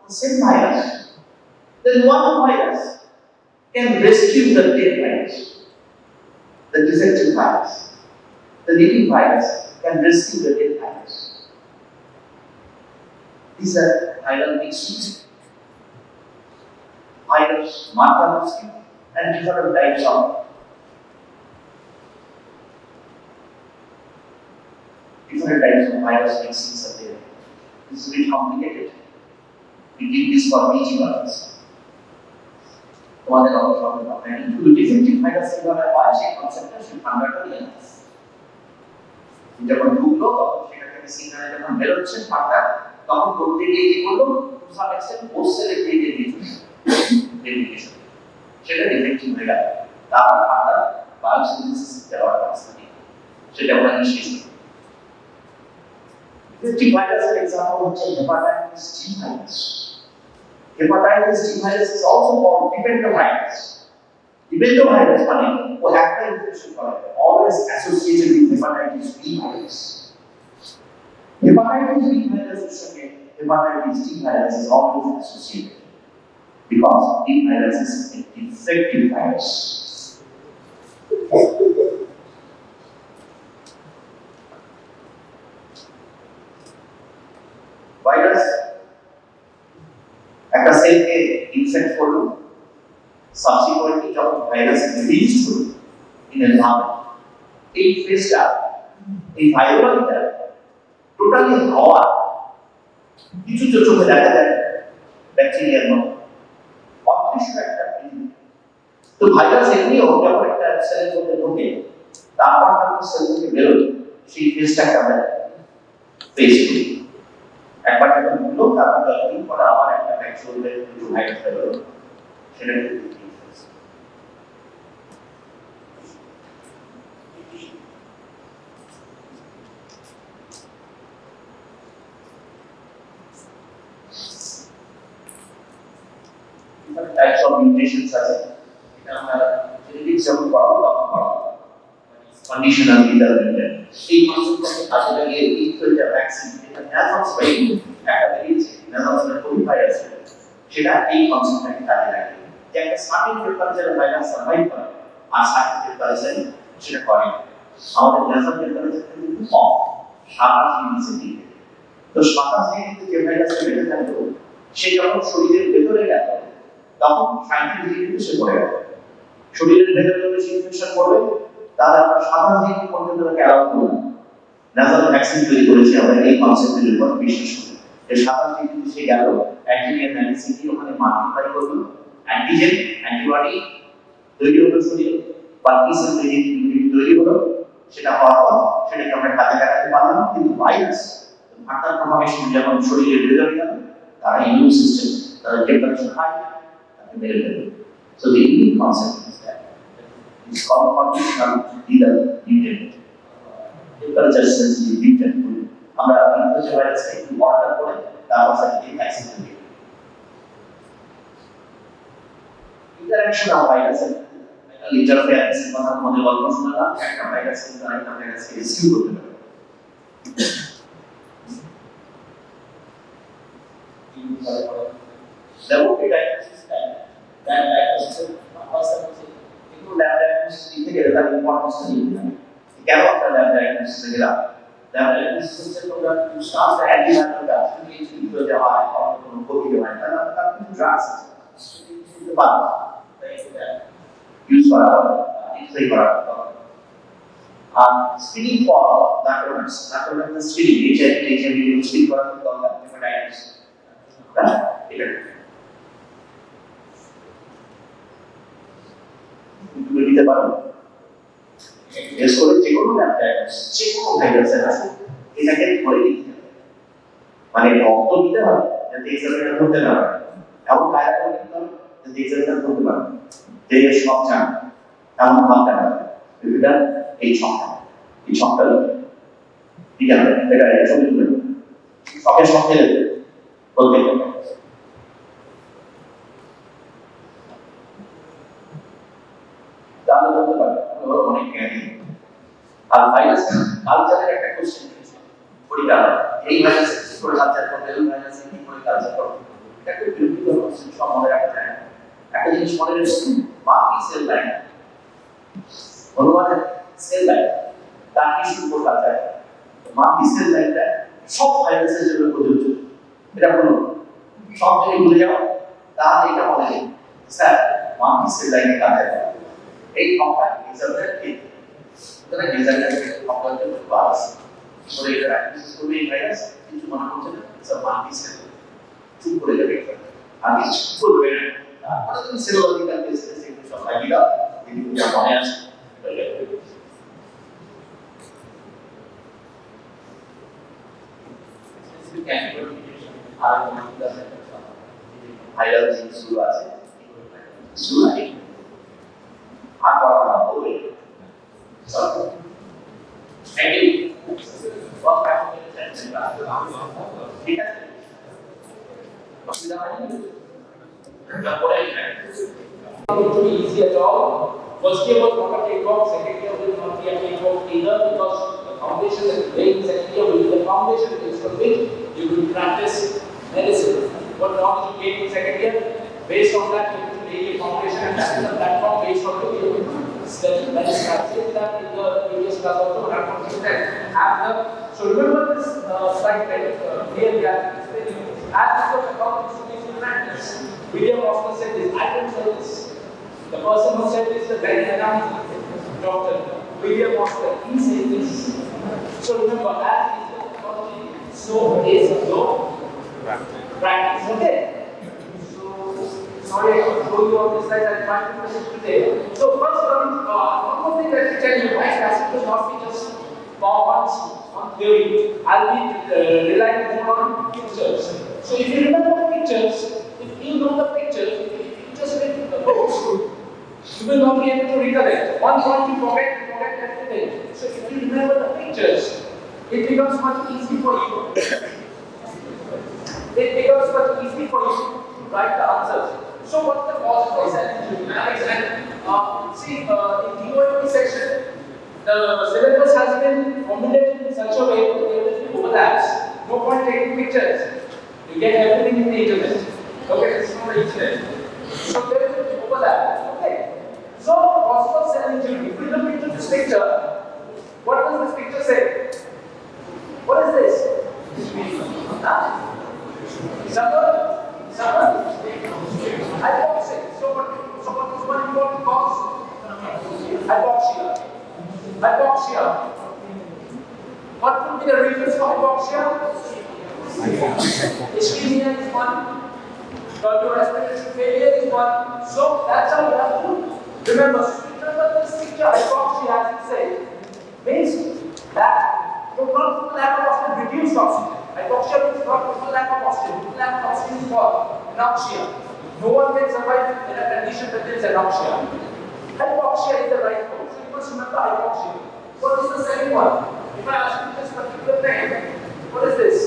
Speaker 2: the same virus, then one virus can rescue the dead virus, the defective virus. The living virus can rescue the dead virus. These are viral mixtures, virus, marker mixing, and different types of virus mixings are there. This is a bit complicated. We did this for each virus. তোমাদের অত সহজ না, কিন্তু defective virus কিভাবে হয় সেই কনসেপ্টটা সেই ফান্ডামেন্টাল জানাস। যখন ঢুকলো তখন সেটা থেকে সিগন্যাল যখন বেরোচ্ছে ফান্ডা, তখন করতে গিয়ে কি করলো, সাম এক্সটেন্ট পোস্ট সেলেক্টেড দিয়ে দিয়েছে রেপ্লিকেশন, সেটা ডিফেক্টিভ হয়ে গেল। তারপর ফান্ডা বায়োসিনথেসিস দেওয়ার ব্যবস্থা নেই, সেটা আমরা শেষ করি। ডিফেক্টিভ ভাইরাসের এক্সাম্পল হচ্ছে hepatitis D virus. Hepatitis D virus is also called dependent-virus. Dependent-virus মানে ও একটা ইনফেকশন করে, always associated with hepatitis B virus. Hepatitis B virus এর সঙ্গে hepatitis D virus is always associated because D virus is a defective virus. Virus একটা সেলকে in fact করলো, subsequently যখন virus release হলো in environment, এই ফেজটা, এই ভাইরালটা টোটালি হওয়া, কিছু চোখে দেখা যায় ব্যাকটেরিয়ার মতো অদৃশ্য একটা পৃথিবী। তো ভাইরাস এমনিও যখন একটা সেলের মধ্যে ঢোকে, তারপর যখন সেল থেকে বেরোয়, সেই ফেজটাকে আমরা ফেজ করি। একবার যখন হলো, তারপর যতদিন পরে আবার একটা ব্যাকটেরিয়ার কিছু ভাইরাস বেরোলো, সেটা টাইপস অফ মিউটেশনস আছে, এটা আমরা জেনেটিক্স যখন পড়াবো তখন পড়াবো। কন্ডিশনাল লিডার মিউটেন্ট, এই কনসেপ্টটাকে কাজে লাগিয়ে ইনফ্লুয়েঞ্জা ভ্যাকসিন, যেটা ন্যাসল স্প্রেইন একটা বেরিয়েছে, ন্যাসল স্প্রেইন কোভিড ভাইরাস, সেটা এই কনসেপ্টটাকে কাজে লাগিয়ে যে একটা সার্টেন টেম্পারেচারে ভাইরাস সার্ভাইভ করে, আর সার্টেন টেম্পারেচারে সেটা করে না। আমাদের ন্যাসল টেম্পারেচার কিন্তু কম, 27 ডিগ্রি সেন্টিগ্রেড। তো 27 ডিগ্রিতে যে ভাইরাসটা বেঁচে থাকতো, সে যখন শরীরের ভেতরে গেল, তখন 37 ডিগ্রিতে সে পড়ে গেল। শরীরের ভেতরে যদি ইনফেকশন করবে, তাহলে আমরা 27 ডিগ্রি পর্যন্ত তাকে অ্যালাউ করব না। ন্যাসল ভ্যাকসিন তৈরি করেছি আমরা এই কনসেপ্টের উপর বিশ্বাস করে, যে 27 ডিগ্রিতে সে গেল, অ্যান্টিজেন অ্যান্টিসিটি ওখানে মাল্টিপ্লাই করলো, অ্যান্টিজেন অ্যান্টিবডি তৈরি হলো শরীরে, বা টি সেল তৈরি হলো, সেটা হওয়ার পর সেটাকে আমরা কাজে লাগাতে পারলাম। কিন্তু ভাইরাস ফার্দার প্রপাগেশন যখন শরীরের ভেতরে গেল, তার ইমিউন সিস্টেম, তার টেম্পারেচার হাই, তাকে মেরে ফেলবে। So the immune concept is that it's called conditional leader mutant, temperature sensitive mutant. আমরা ইনফ্লুয়েঞ্জা ভাইরাসকে একটু অর্ডার করে তারপর সেটাকে ভ্যাকসিন দিই। ইন্টারঅ্যাকশন অফ ভাইরাস ইন্টারফেয়ারেন্স এর কথা মনে গল্প শোনালাম, একটা ভাইরাস কিন্তু আরেকটা ভাইরাসকে রেস্কিউ করতে পারে। Replication that diagnosis person into lab diagnosis দিতে গেলে তার ইম্পর্টেন্স নেই। কেন একটা lab diagnosis গেলাম? Lab diagnosis system program to start the antiviral drugs to get into the eye or কোনো কোভিড হয় না, তার কিছু ড্রাগস আছে দিতে পারবো, তাই এটা ইউজ করা হবে, ইনফ্লাই করা হবে। আর screening for doctors screening HIV screening করা খুব দরকার, হেপাটাইটিস এটা তুমি দিতে পারো। টেস্ট করে যে কোনো ভাইরাস, যে কোনো ভাইরাসের আছে, এটাকে ধরে দিতে হবে, মানে রক্ত দিতে হবে যাতে এক্সামিনার ধরতে না পারে, এমন কায়দা করে দিতে হবে যাতে এক্সামিনার ধরতে পারে, যে সব জানে এমন ভাবতে হবে। এটা এই ছকটা ঠিক আছে, এটা ছবি তুলে শখের শখ ফেলে বলতে তাহলে বলতে পারবে অনেক জ্ঞানী। আর ভাইরাস কালচারের একটা কোশ্চেন পরীক্ষা, এই ভাইরাস করে কালচার করবে, ভাইরাসে কি করে কালচার করবে, এটা একটা বিরক্তিকর সব মনে রাখা যায় না। একটা জিনিস মনে রাখবেন, বাকি সেল লাইন অনুবাদে সেল লাইন তার টিস্যুর উপর কালচার, বাকি সেল লাইনটা সব ভাইরাসের জন্য প্রযোজ্য। এটা বলুন সব যদি ভুলে যাও তাহলে এটা মনে নেই স্যার বাকি সেল লাইনে কালচার এই সংখ্যা এক্সাম্পল ঠিক তাহলে রেজাল্টের সংখ্যা কিন্তু বাস করে এটা প্র্যাকটিস করবে এই ভাইরাস কিছু মনে করছে না স্যার বাকি সেল চুপ করে যাবে আর কিছু করবে না তাহলে তুমি সেলুলারিক্যাল টেস্টে সেগুলো সব লাগিয়ে দাও কিন্তু যা মনে আছে আর ভাইরাল জিনিসগুলো আছে সুলাই আর পড়াশোনা করবে ঠিক আছে অসুবিধা হয়নি
Speaker 3: to be easy at all. First year was not a cakewalk, second year will not be a cakewalk either because the foundation that you lay in second year will be the foundation based on which you will practice medicine. What knowledge you gain in second year, based on that you will lay your foundation and that is the platform based on which you will study medicine. I said that in the previous class also, but I want to have the, so remember this slide very clearly, I will explain you. As this was about this practice, William Oscar said this, I don't say this. The person who said this is a very renowned doctor, William Oscar, he said this. So remember, as is the technology, so is the practice. Okay? So, sorry I couldn't show you all this slide, I'll try to finish today. So first one more thing that I tell you, right? Acid will not be just forwards on theory. I'll be relying more on pictures. So if you remember pictures, if you know the pictures, if you just read the books, you will not be able to recollect. One point you forget everything. So if you remember the pictures, it becomes much easy for you. It becomes much easy for you to write the answers. So what's the cause of this? See, in DOMP section, the syllabus has been formulated in such a way that there will be overlaps. No point taking pictures. You get everything in the internet. Okay, this is not the internet. So there will be overlap. Okay. So phosphorus cell injury. If we look into this picture, what does this picture say? What is this? Huh? Someone? Hypoxia. So what is one important cause? Hypoxia. What would be the reasons for hypoxia? Ischemia is one. Cardiorespiratory failure is one. So that's how you have to remember. So remember this picture, hypoxia, as it says, means that not full lack of oxygen, reduced oxygen. Hypoxia means not full lack of oxygen. Full lack of oxygen is what? Anoxia. No one can survive in a condition that there is anoxia. Hypoxia is the right word. So you must remember hypoxia. What is the second one? If I ask you this particular thing, what is this?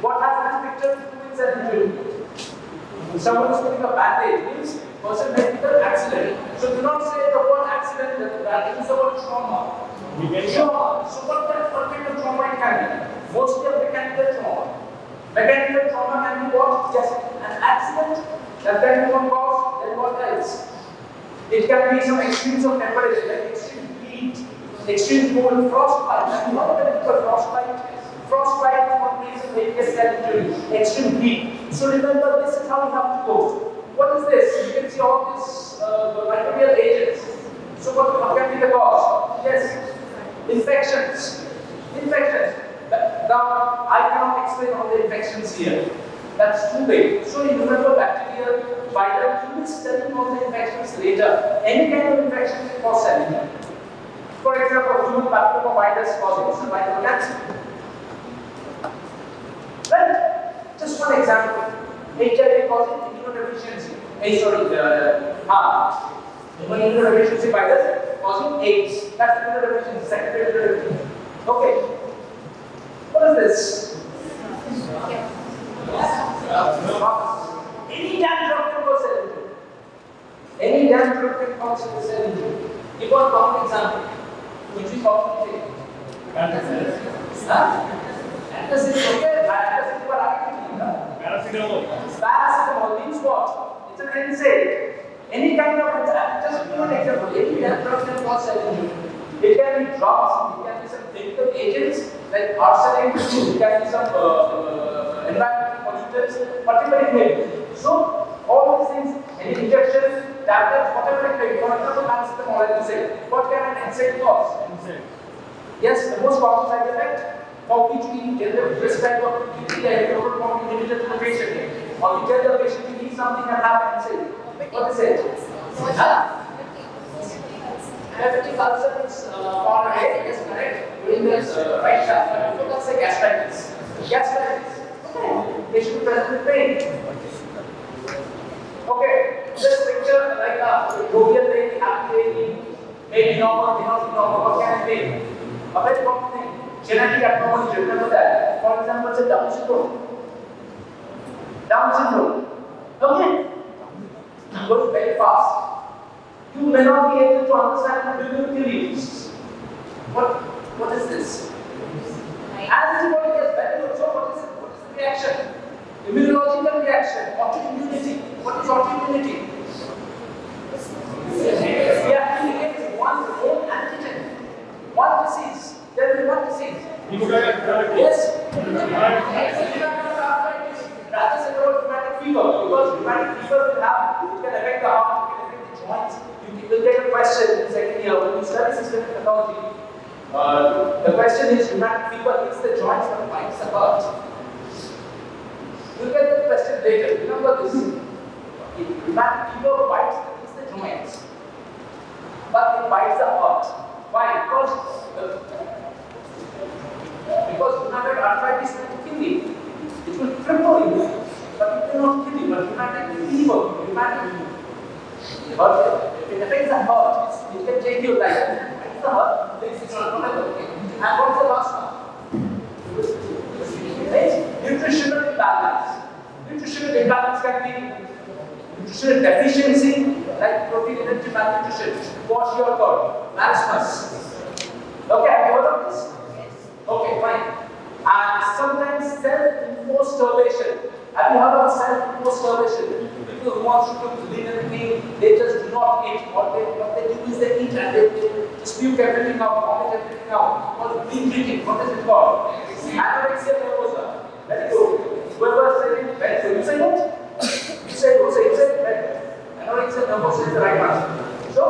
Speaker 3: What has this picture to do with cell injury? Someone is putting a bandage, means person met with an accident. So do not say the word accident, that is the word trauma. Trauma. So what kind of trauma it can be? Mostly a mechanical trauma. Mechanical trauma can be what? Yes, an accident that can be one cause, then what else? It can be some extremes of temperature, like extreme heat, extreme cold, frostbite. And what is the frostbite? Frostbite is one reason they get cell injury. Extreme heat. So remember, this is how we have to go. What is this? You can see all these microbial agents. So what can be the cause? Yes, infections. Now, I cannot explain all the infections here. That's too big. So you remember bacterial, viral, you will study all the infections later. Any kind of infection can cause cell injury. For example, human papillomavirus causing cervical cancer. Right? Just one example. HIV causing immunodeficiency. Immunodeficiency virus causing AIDS. That's immunodeficiency, secondary immunodeficiency. Okay. What is this? Any damn drug can cause cell injury. Any damn drug can cause cell injury. Give one common example. Which is common thing? Antacid. Antacid, okay. Antacid Paracetamol means what? It's an NSAID. Any kind of NSAID. Just give an example. Any drug can cause cell injury. It can be drugs, it can be some chemical agents like arsenic, it can be some environmental pollutants, whatever it may be. So, all these things, any injection, tablets, whatever it may be, for example, paracetamol, as you say, what can an NSAID cause? Yes, the most common side effect for which we prescribe or we a total form individual to the patient, or we tell the patient you need something and have NSAID. What is it? Peptic ulcer is far away, yes, correct. In this right side, let's say gastritis. Gastritis. Okay. Patient present with pain. Okay. This picture like a jovial lady, happy lady, maybe normal, may not be normal. What can it be? A very common thing. Genetic abnormality. Remember that. For example, it's a Down syndrome. Down syndrome. Okay. Goes very fast. You may not be able to understand what will kill you. What is this? Antibody gets better, so what is it? What is the reaction? Immunological reaction, autoimmunity. What is autoimmunity? Reacting against one's own antigen. One disease. There is one disease. Yes. Rather than rheumatic fever, because rheumatic fever will have, it can affect the heart, it can affect the joints. You will get a question in second year when you study systemic pathology. The question is rheumatic fever hits the joints but bites the heart. You'll get the question later. Remember this. Rheumatic fever hits the joints, but it bites the heart. Why? Because rheumatoid arthritis will kill you. It will cripple you, but it will not kill you. But rheumatic fever, rheumatic if it affects the heart, it can take your life. If it affects the heart, it's not okay. And what's the last one? Right? Nutritional imbalance. Nutritional imbalance can be nutritional deficiency, like protein energy malnutrition, kwashiorkor, marasmus. Okay, have you heard of this? Okay, fine. And sometimes self-imposed starvation. Have you heard of self-imposed starvation? People who want to live everything, they just do not eat. What they do is they eat and they just puke everything out, vomit everything out. Because clean drinking, what is it called? Anorexia nervosa. Very good. Whoever said it, very good. You say what? You say, you say it, very good. Anorexia nervosa is the right answer. So,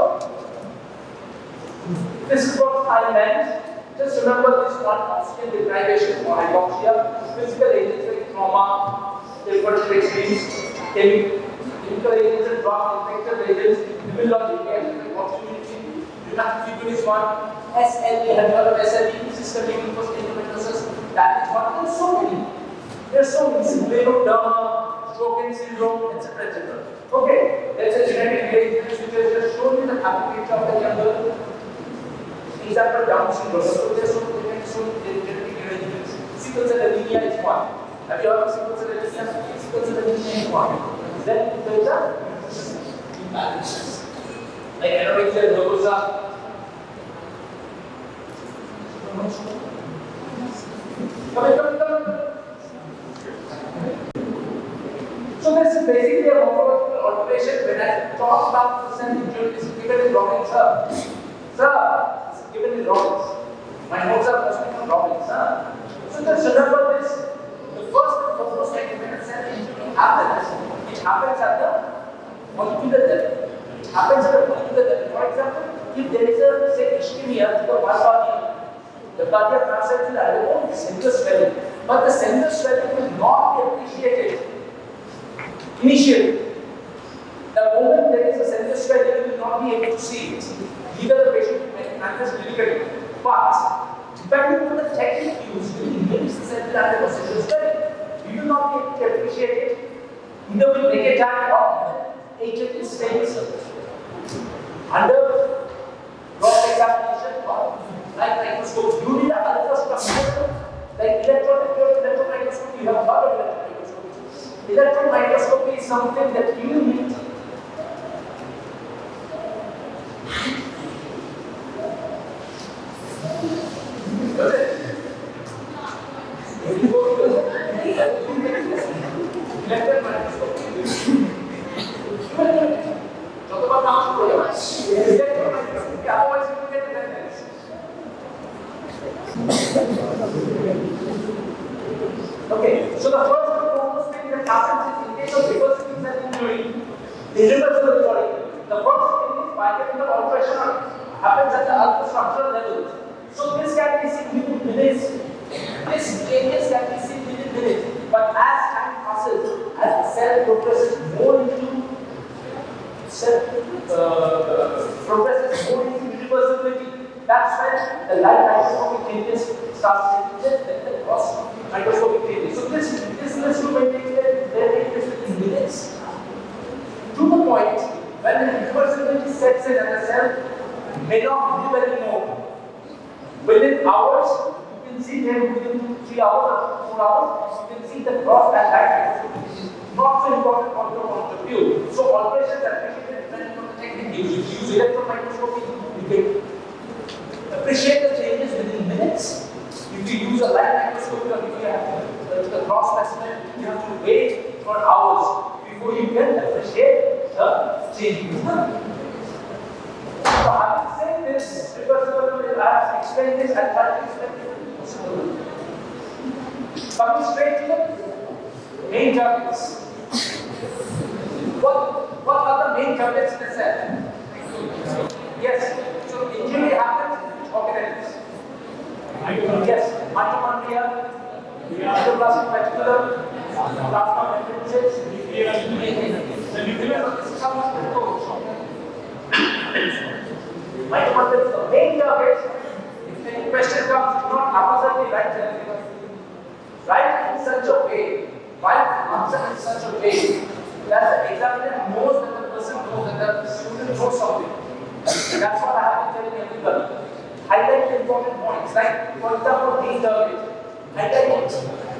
Speaker 3: this is what I meant. Just remember this one: oxygen deprivation or hypoxia, physical agents like trauma, temperature extremes, chemical agents and drug infectious agents, immunological agents like autoimmunity, rheumatic fever is one, SLE, have you heard of SLE, systemic leukocytosis, that is one. There's so many. There's so many. Scleroderma, Sjogren's syndrome, etc. etc. Okay, there's a genetic variant which has just shown you the happy picture of the jungle. Example, Down syndrome. So there's so many genetic arrangements. Sickle cell anemia is one. Have you heard of sickle cell anemia? Sickle cell anemia is one. Then there's a imbalances. Like anorexia nervosa. Come. So this is basically a morphological alteration. When I talk about the cell injury, this is given in Robbins, sir. Sir. Given in Robbins. My notes are mostly from Robbins. So just remember this. The first and foremost, like when a cell injury happens, it happens at the molecular level. It happens at the molecular level. For example, if there is a, say, ischemia to the myocardium, the cardiac parasites will undergo cellular swelling. But the cellular swelling will not be appreciated initially. The moment there is a cellular swelling, you will not be able to see it. Either the patient may manifest clinically, but depending on the technique used, will induce the cellular undergo cellular swelling. You will not be able to appreciate it. Either with naked eye or HLE stains under cross examination or like microscope. You need an ultrastructural, like electron microscopy. You have heard of electron microscopy. Electron microscopy is something that you need. structural level. So this can be seen within minutes. This changes can be seen within minutes. But as time passes, as the cell progresses more into irreversibility, that's when the light microscopic changes start taking place, then the cross microscopic changes. So this will take place within minutes. To the point when the irreversibility sets in and the cell may not live anymore. Within hours, you can see them within 3 hours or 4 hours, you can see the cross and light microscopic is not so important from your point of view. So alterations are appreciated depending on the technique. If you use electron microscopy, you can appreciate the changes within minutes. If you use a light microscope or if you have the cross specimen, you have to wait for hours before you can appreciate the changes. So having said this, reversible, I have explained this, I try to explain it possible. Coming straight to the main targets. What are the main targets in the cell? Yes, so injury happens in organelles. Yes, mitochondria, cytoplasmic reticulum, plasma membranes, the nucleus of the system is composed. Mitochondria is the main target. If any question comes, do not absolutely write in such a way, write answer in such a way that the examiner knows that the person knows that the student knows something. That's what I have been telling everybody. Highlight the important points, like for example, these targets. Highlight it.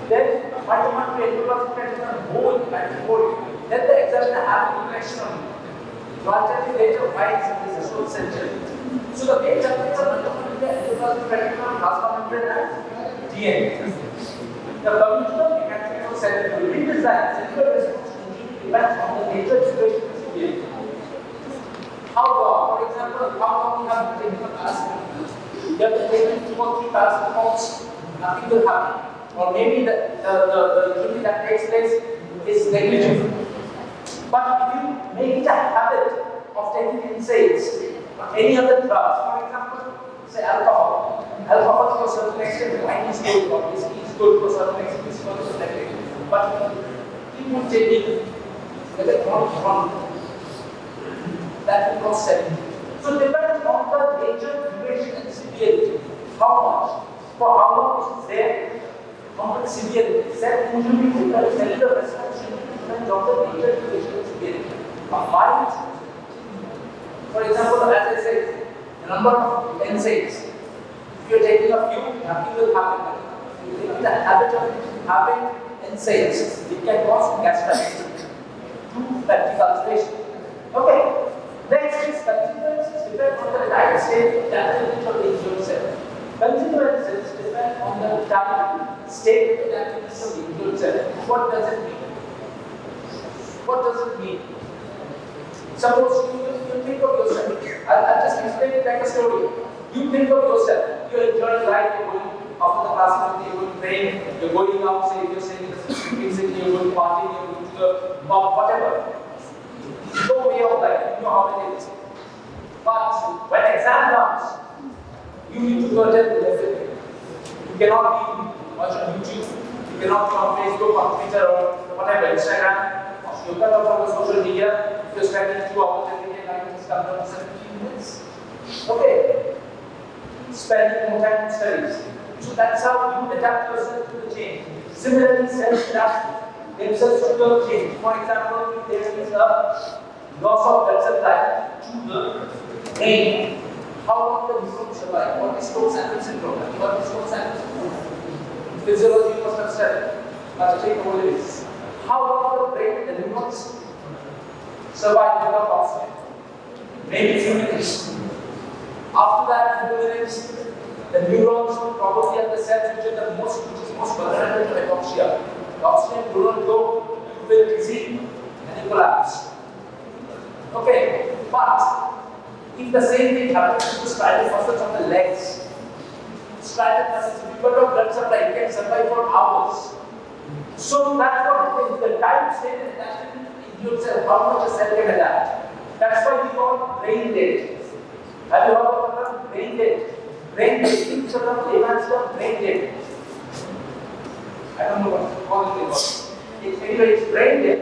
Speaker 3: Then mitochondria, endoplasmic reticulum, whole and whole. Then the examiner has a question on it. So I'll tell you later why this is so essential. So the main targets are mitochondria, endoplasmic reticulum, plasma membrane, and DNA. The computer mechanical cellular redesign, cellular response depends on the nature, duration, and severity. How long? For example, how long you have to take a paracetamol? You have to take 2 or 3 paracetamols, nothing will happen. Or maybe the injury that takes place is negligible. But if you make it a habit of taking NSAIDs or any other drugs, for example, say alcohol. Alcohol to a certain extent, wine is good, or whiskey is good to a certain extent, is good to a certain extent. But people taking electronic one, that will cause setting. So depending on the nature, duration, and severity, how much, for how long it is there, how much severity. Cell usually depends, cellular response depends on the nature, duration, and severity. Combined, for example, as I said, the number of NSAIDs. If you are taking a few, nothing will happen. If you take the habit of having NSAIDs, it can cause gastritis to peptic ulceration. Okay. Next is consequences depend on the time state that of the injured cell. Consequences depend on the time state that of the injured cell. What does it mean? What does it mean? Suppose you think of yourself. I'll just explain it like a story. You think of yourself. You're enjoying life. You're going after the class, you're going to train. You're going out. Say you're saying you're going to party. You're going to the pub, whatever. No way of life, you know how it is. But when exam comes, you need to curtail everything. You cannot be much on YouTube, you cannot be on Facebook, on Twitter, or whatever, Instagram. You cut off from the social media. If you're spending 2 hours every day, now you can come down to 17 minutes. Okay. Spending more time on studies. So that's how you adapt yourself to the change. Similarly, cells adapt themselves to the change. For example, if there is a loss of blood supply to the brain, how long the neurons survive? What is Stokes-Andrews syndrome? What is Stokes-Andrews syndrome? Physiology you must have studied. But take over this. How long the brain, the neurons survive without oxygen? Maybe few minutes. After that, few minutes, the neurons probably are the cells which is most vulnerable to hypoxia. The oxygen do not go, you feel dizzy and you collapse. Okay, but if the same thing happens to the striatal muscles of the legs, striatal muscles, if you cut off blood supply, you can survive for hours. So that's what it is. The time state is adaptation in your cell, how much a cell can adapt. That's why we call brain dead. Have you heard of the term brain dead. Brain dead. In children, layman's term, brain dead. I don't know what to call it. Anyway, it's brain dead.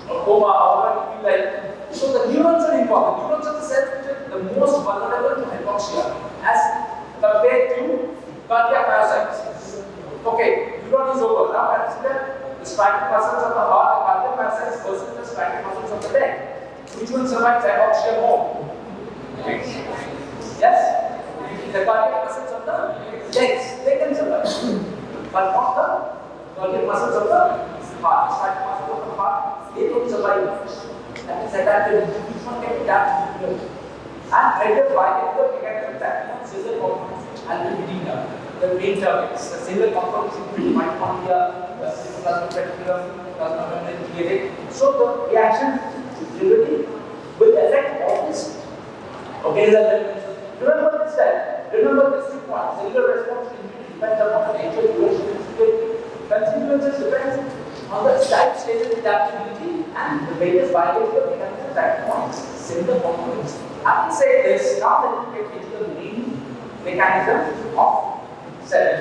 Speaker 3: Or coma, however you feel like. So the neurons are important. Neurons are the cells which are the most vulnerable to hypoxia as compared to cardiac myocytes. Okay, neuron is over. Now consider the striatal muscles of the heart, the cardiac myocytes versus the striatal muscles of the leg. Which one survives hypoxia more? Yes? The cardiac muscles of the legs, they can survive. But not the cardiac muscles of the heart. The striatal muscles of the heart, they don't survive. That is adaptive. Which one can adapt to the and either bilateral mechanical attack, cellular components, and the medina, the main targets. The cellular components include mitochondria, the cytoplasmic reticulum, plasma membrane, DNA. So the reaction usually will affect all this. Okay, remember this time. Remember this 2 points. Cellular response to immunity depends upon the nature, duration, and severity. Consequences depends on the type, stage, and adaptability, and the various biological mechanical attack points. Cellular components. Having said this, now let me get into the main mechanism of cell.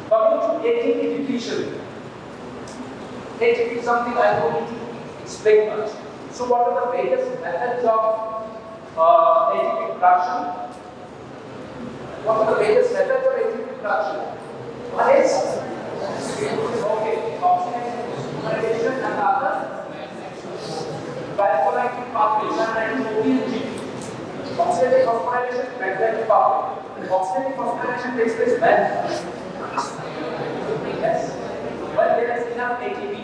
Speaker 3: Coming to ATP depletion. ATP is something I don't need to explain much. So, what are the various methods of ATP production? What are the various methods of ATP production? One is oxidation and other glycolytic pathways and OPGP. Oxidative phosphorylation, glycolytic pathway. Oxidative phosphorylation takes place when? Yes. When there is enough ATP.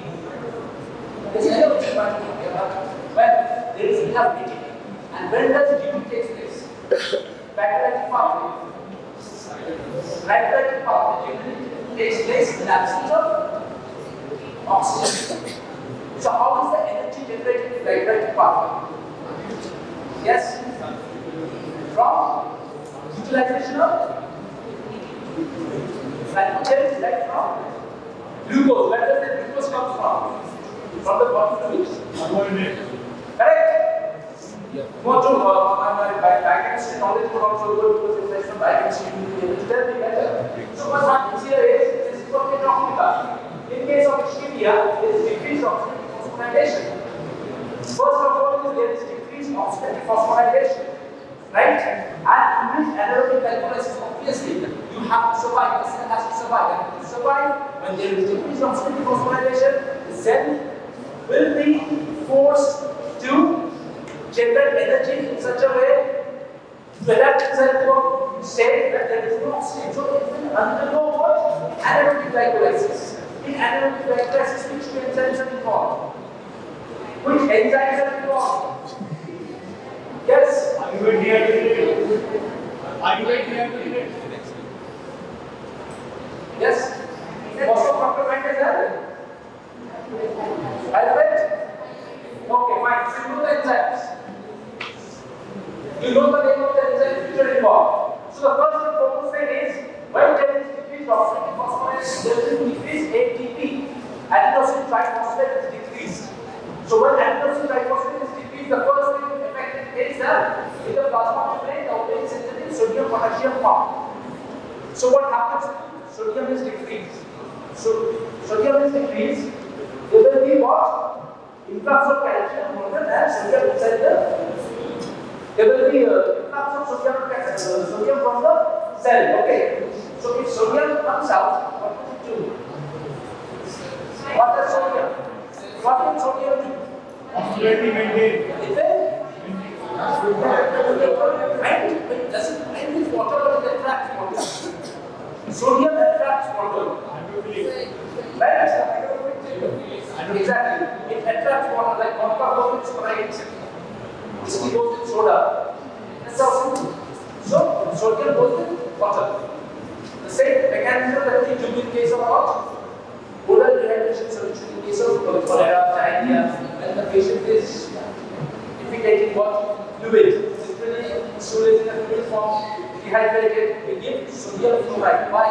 Speaker 3: When there is enough ATP. And when does GP take place? Glycolytic pathway. Glycolytic pathway takes place in absence of oxygen. So how is the energy generated in glycolytic pathway? Yes? From utilization of glycogen, right? From glucose. Where does the glucose come from? From the body fluids. Correct? More true. My biochemistry knowledge would also go because it's like some biochemistry you will be able to tell me better. So what happens here is, this is what we're talking about. In case of ischemia, there is decreased oxidative phosphorylation. First of all, there is decreased oxidative phosphorylation, right? And in anaerobic glycolysis, obviously, you have to survive. The cell has to survive. And to survive, when there is decreased oxidative phosphorylation, the cell will be forced to generate energy in such a way to adapt itself to a state that there is no oxygen. So it will undergo what? Anaerobic glycolysis. In anaerobic glycolysis, which two enzymes are involved? Which enzymes are involved? Yes?
Speaker 4: Are you ready to Are you ready?
Speaker 3: Yes? Most of Dr. Mike is there? Are you ready? Okay, fine. So you know the enzymes. You know the name of the enzymes which are involved. So the first and foremost thing is, when there is decreased oxidative phosphorylation, there will decrease ATP. Adenosine triphosphate is decreased. So when adenosine triphosphate is decreased, the first thing affected is that in the plasma membrane, the opening synthetic sodium potassium form. So what happens? Sodium is decreased. So sodium is decreased. There will be what? Influx of calcium more than sodium inside the. There will be influx of sodium from the cell. Okay. So if sodium comes out, what will it do? What does sodium? What will sodium do?
Speaker 4: Oscillating maintain.
Speaker 3: It doesn't bind with water, but it attracts water. Sodium attracts water. Right? Exactly. It attracts water like vodka goes with Sprite. Whiskey goes with soda. That's how simple. So sodium goes with water. The same mechanism that we do in case of what? Oral dehydration solution in case of cholera, diarrhea, when the patient is defecating what? Fluid. Literally, stool in a fluid form, dehydrated, we give sodium chloride. Why?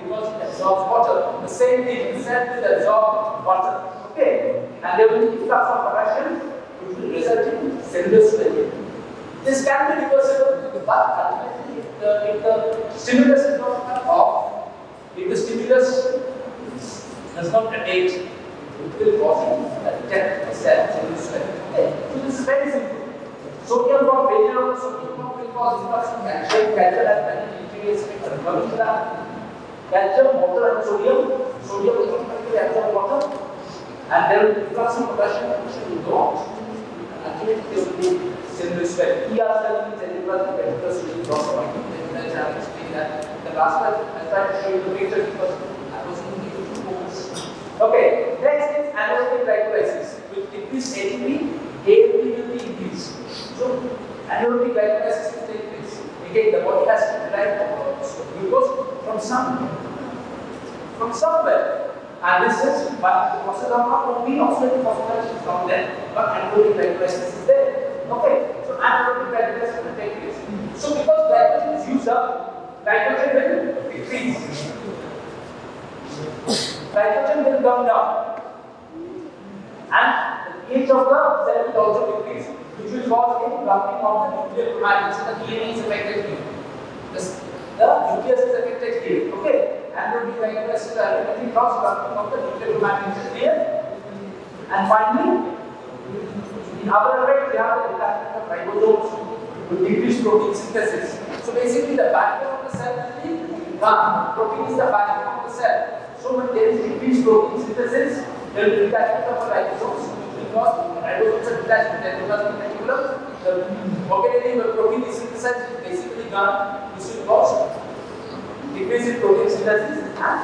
Speaker 3: Because it absorbs water. The same thing, the cell will absorb water. Okay? And there will be influx of potassium, which will result in cellular swelling. This This can be reversible, but ultimately, if the stimulus is not cut off, if the stimulus does not abate, it will cause a death of the cell in this way. Okay. So this is very simple. Sodium bomb failure of the sodium bomb will cause influx of calcium, calcium has many ingredients coming to that. Calcium, water and sodium. Sodium will automatically absorb water, and there will be influx of potassium, potassium will go out. Ultimately, there will be cellular swell. ER cell means cellular vectors will cross the body. Let's have explained that. The last one, I tried to show you the picture because I was able to focus. Okay, next is anaerobic glycolysis. With increased ATP, ALP will be increased. So, anaerobic glycolysis will take place. Again, the body has to derive glucose from somewhere. And this is but the process of not only oxidative phosphorylation from there, but anaerobic glycolysis is there. Okay, so anaerobic glycolysis will take place. So, because glycogen is used up, glycogen will decrease. Glycogen will come down, and the pH of the cell will also decrease, which will cause a clumping of the nuclear chromatins. So the DNA is affected here. The nucleus is affected here. Okay, anaerobic glycolysis ultimately causes clumping of the nuclear chromatins here. And finally, in other effect, we have the detachment of ribosomes to decrease protein synthesis. So basically, the backbone of the cell will be gone. Protein is the backbone of the cell. So when there is decreased protein synthesis, there will be detachment of the ribosomes, because ribosomes are detached, and because in particular, the organelle where protein is synthesized is basically gone. This will cause decrease in protein synthesis and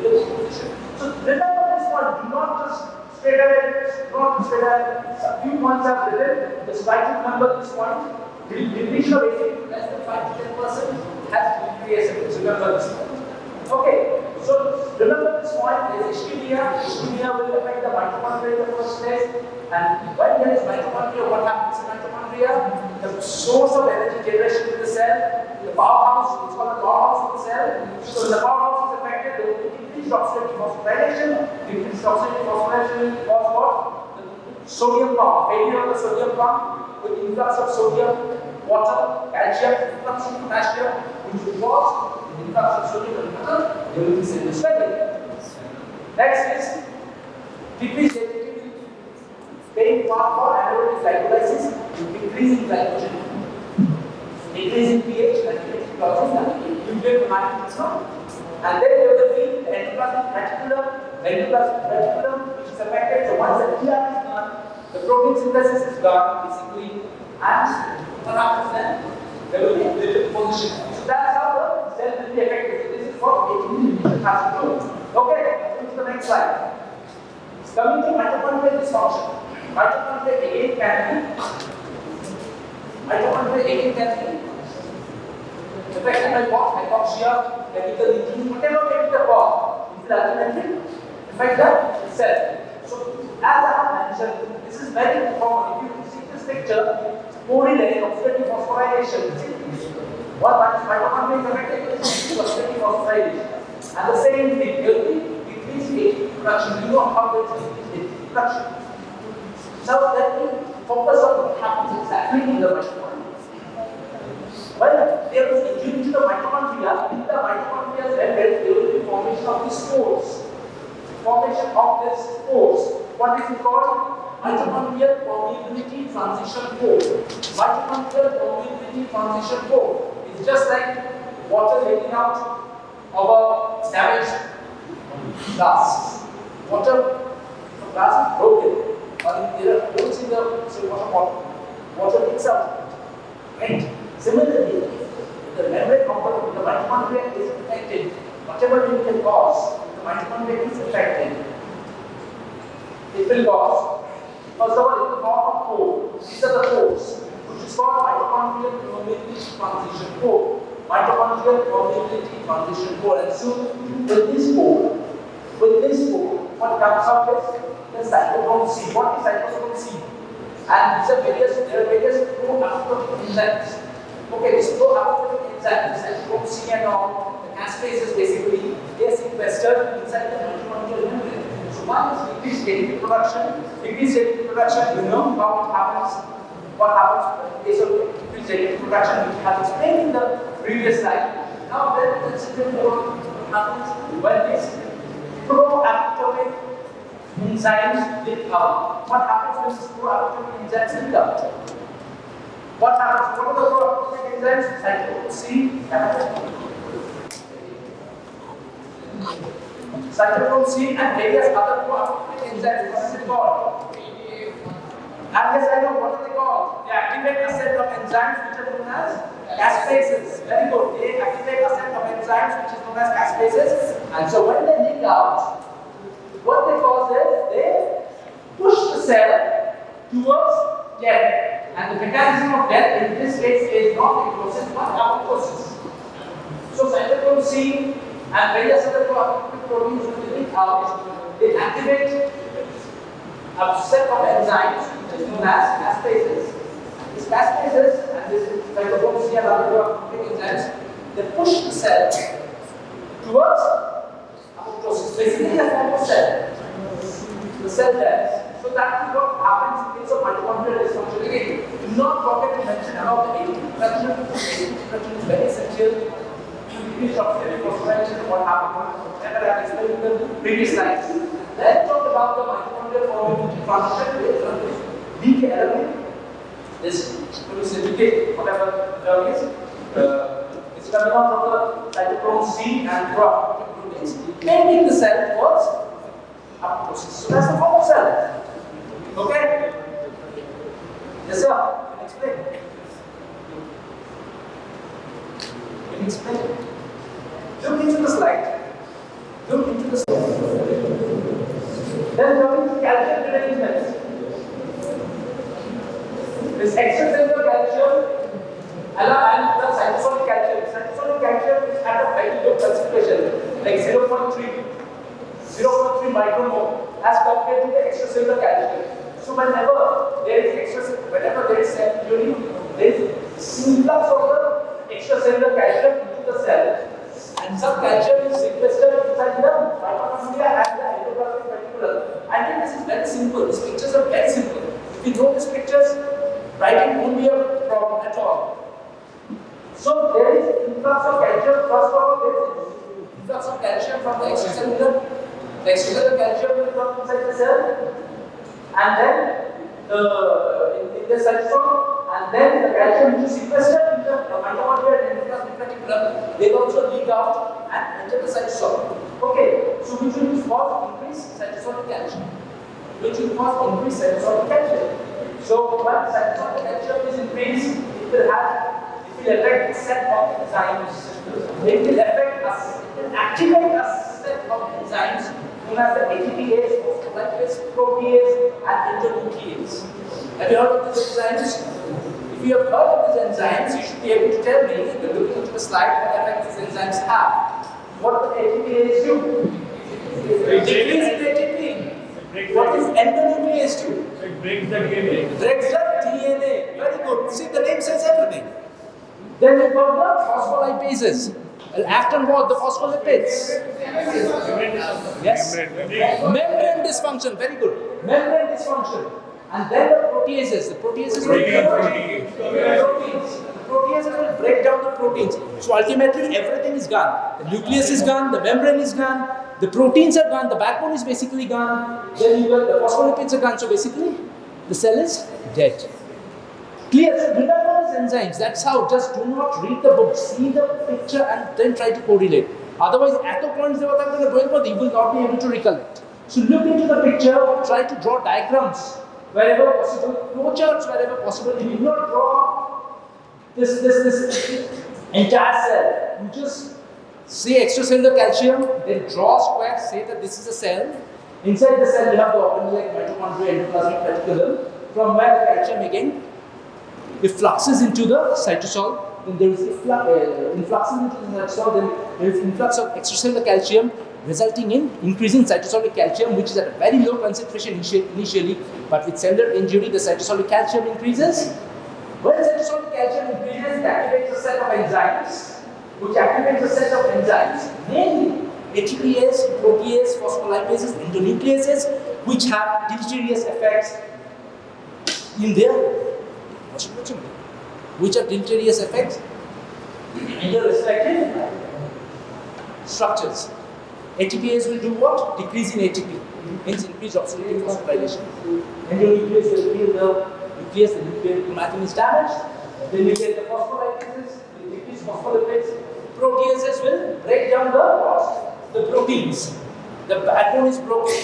Speaker 3: little composition. So remember this one, do not just straight away, a few points are written, just try to remember this point. The depletion of ATP less than 5 to 10% has nuclease. Remember this point. Okay, so remember this point, there is ischemia. Ischemia will affect the mitochondria in the first place. And when there is mitochondria, what happens in mitochondria? The source of energy generation in the cell, the powerhouse, it's called the powerhouse of the cell. So when the powerhouse is affected, there will be increased oxidative phosphorylation. Increased oxidative phosphorylation will cause what? The sodium pump, failure of the sodium pump with influx of sodium, water, calcium, influx of potassium, which will cause influx of sodium and water, there will be cellular swelling. Next is decreased ATP playing part for anaerobic glycolysis, increasing glycogen, increasing pH, and causing the nuclear chromatins. And then there will be the endoplasmic reticulum, which is affected. So once the ER is gone, the protein synthesis is gone, basically, and what happens then? There will be little position. So that's how the cell will be affected. So this is what ATP has to do. Okay, move to the next slide. Coming to mitochondrial dysfunction. Mitochondria again can be affected by what? Hypoxia, chemical leaching, whatever may be the cause. It will ultimately affect the cell. So as I have mentioned, this is very important. If you see this picture, correlate oxidative phosphorylation. What mitochondria is affected is oxidative phosphorylation. And the same thing, there will be decreased ATP production. You know how there is decreased ATP production. Now let me focus on what happens exactly in the mitochondria. Well, there is injury to the mitochondria. In the mitochondrial membrane, there will be formation of these spores. Formation of these spores. What is it called? Mitochondrial permeability transition pore. Mitochondrial permeability transition pore. It's just like water leaking out of a damaged glass. Water glass is broken, or there are holes in the water bottle. Water leaks out. Right? Similarly, if the membrane component of the mitochondria is affected, whatever it can cause, if the mitochondria is affected, it will cause, first of all, it will form a pore. These are the pores, which is called mitochondrial permeability transition pore. Mitochondrial permeability transition pore. And so, with this pore, what comes out is the cytochrome C. What is cytochrome C? And there are various pro-apoptotic enzymes. Okay, this pro-apoptotic enzyme, the cytochrome C and all, the caspases basically, they are sequestered inside the mitochondrial membrane. So one is decreased ATP production. Decreased ATP production, you know how it happens. What happens in the case of interaction which I have explained in the previous slide. Now let's see what happens when these pro-apoptotic enzymes leak out. What happens when these pro-apoptotic enzymes leak out? What happens? What are the pro-apoptotic enzymes? Cytochrome C, cytochrome C and various other pro-apoptotic enzymes. What is it called? And yes, I know what are they called? They activate a set of enzymes which are known as caspases. Very good. They activate a set of enzymes which is known as caspases. And so when they leak out, what they cause is they push the cell towards death. And the mechanism of death in this case is not necrosis but apoptosis. So cytochrome C and various other proteins when they leak out, they activate a set of enzymes which is known as caspases. These caspases and this cytochrome C and other enzymes, they push the cell towards apoptosis. Basically, the form of cell. The cell dies. So that is what happens in case of mitochondrial dysfunction. Again, do not forget to mention about the ATP production. ATP production is very essential to decrease oxidative phosphorylation and what happens. And I have explained in the previous slides. Let's talk about the mitochondrial organ transition with DK element. This DK, whatever term is, it's coming out from the cytochrome C and proteins, making the cell towards apoptosis. So that's the form of cell. Okay? Yes, sir. Can you explain? Can you explain? Look into the slide. Look into the slide. Then coming to calcium rearrangements. This extracellular calcium and the cytosolic calcium. Cytosolic calcium is at a very low concentration, like 0.3 micromole as compared to the extracellular calcium. So whenever there is cell unit, there is influx of the extracellular calcium into the cell. And some calcium is sequestered inside the mitochondria and the endoplasmic reticulum. I think this is very simple. These pictures are very simple. If you know these pictures, writing won't be a problem at all. So there is influx of calcium. First of all, there is influx of calcium from the extracellular. The extracellular calcium will come inside the cell, and then in the cytosol, and then the calcium which is sequestered in the mitochondria and endoplasmic reticulum, they also leak out and enter the cytosol. Okay, so which will cause increased cytosolic calcium? Which will cause increased cytosolic calcium. So when cytosolic calcium is increased, it will affect a set of enzymes. It will activate a set of enzymes known as the ATPase, phospholipase, protease, and internuclease. Have you heard of these enzymes? If you have heard of these enzymes, you should be able to tell me, when looking into the slide, what effects these enzymes have. What the ATPase do? Decrease in ATP. What is endonuclease do?
Speaker 4: It breaks the DNA.
Speaker 3: Breaks the DNA. Very good. See, the name says everything. Then we've got the phospholipases. Will act on what? The phospholipids. Yes. Membrane dysfunction. Very good. Membrane dysfunction. And then the proteases. The proteases will break down proteins. The proteases will break down the proteins. So ultimately everything is gone. The nucleus is gone. The membrane is gone. The proteins are gone. The backbone is basically gone. Then you got the phospholipids are gone. So basically the cell is dead. Clear? So remember these enzymes. That's how. Just do not read the book. See the picture and then try to correlate. Otherwise, at the points you will not be able to recollect. So look into the picture. Try to draw diagrams wherever possible. Flowcharts wherever possible. You do not draw this entire cell. You just say extracellular calcium. Then draw a square. Say that this is a cell. Inside the cell, you have the organelle, mitochondria, endoplasmic reticulum. From where the calcium again. It fluxes into the cytosol, then there is influx into the cytosol, then there is influx of extracellular calcium resulting in increasing cytosolic calcium, which is at a very low concentration initially, but with cellular injury the cytosolic calcium increases. When cytosolic calcium increases, it activates a set of enzymes, mainly ATPase, protease, phospholipases, endonucleases, which have deleterious effects in their which have deleterious effects in the respective structures. ATPase will do what? Decrease in ATP, hence increased oxidative phosphorylation. Endonuclease will kill the nucleus, the nuclear chromatin is damaged. Then you get the phospholipases, the decreased phospholipids. Proteases will break down the proteins. The backbone is broken.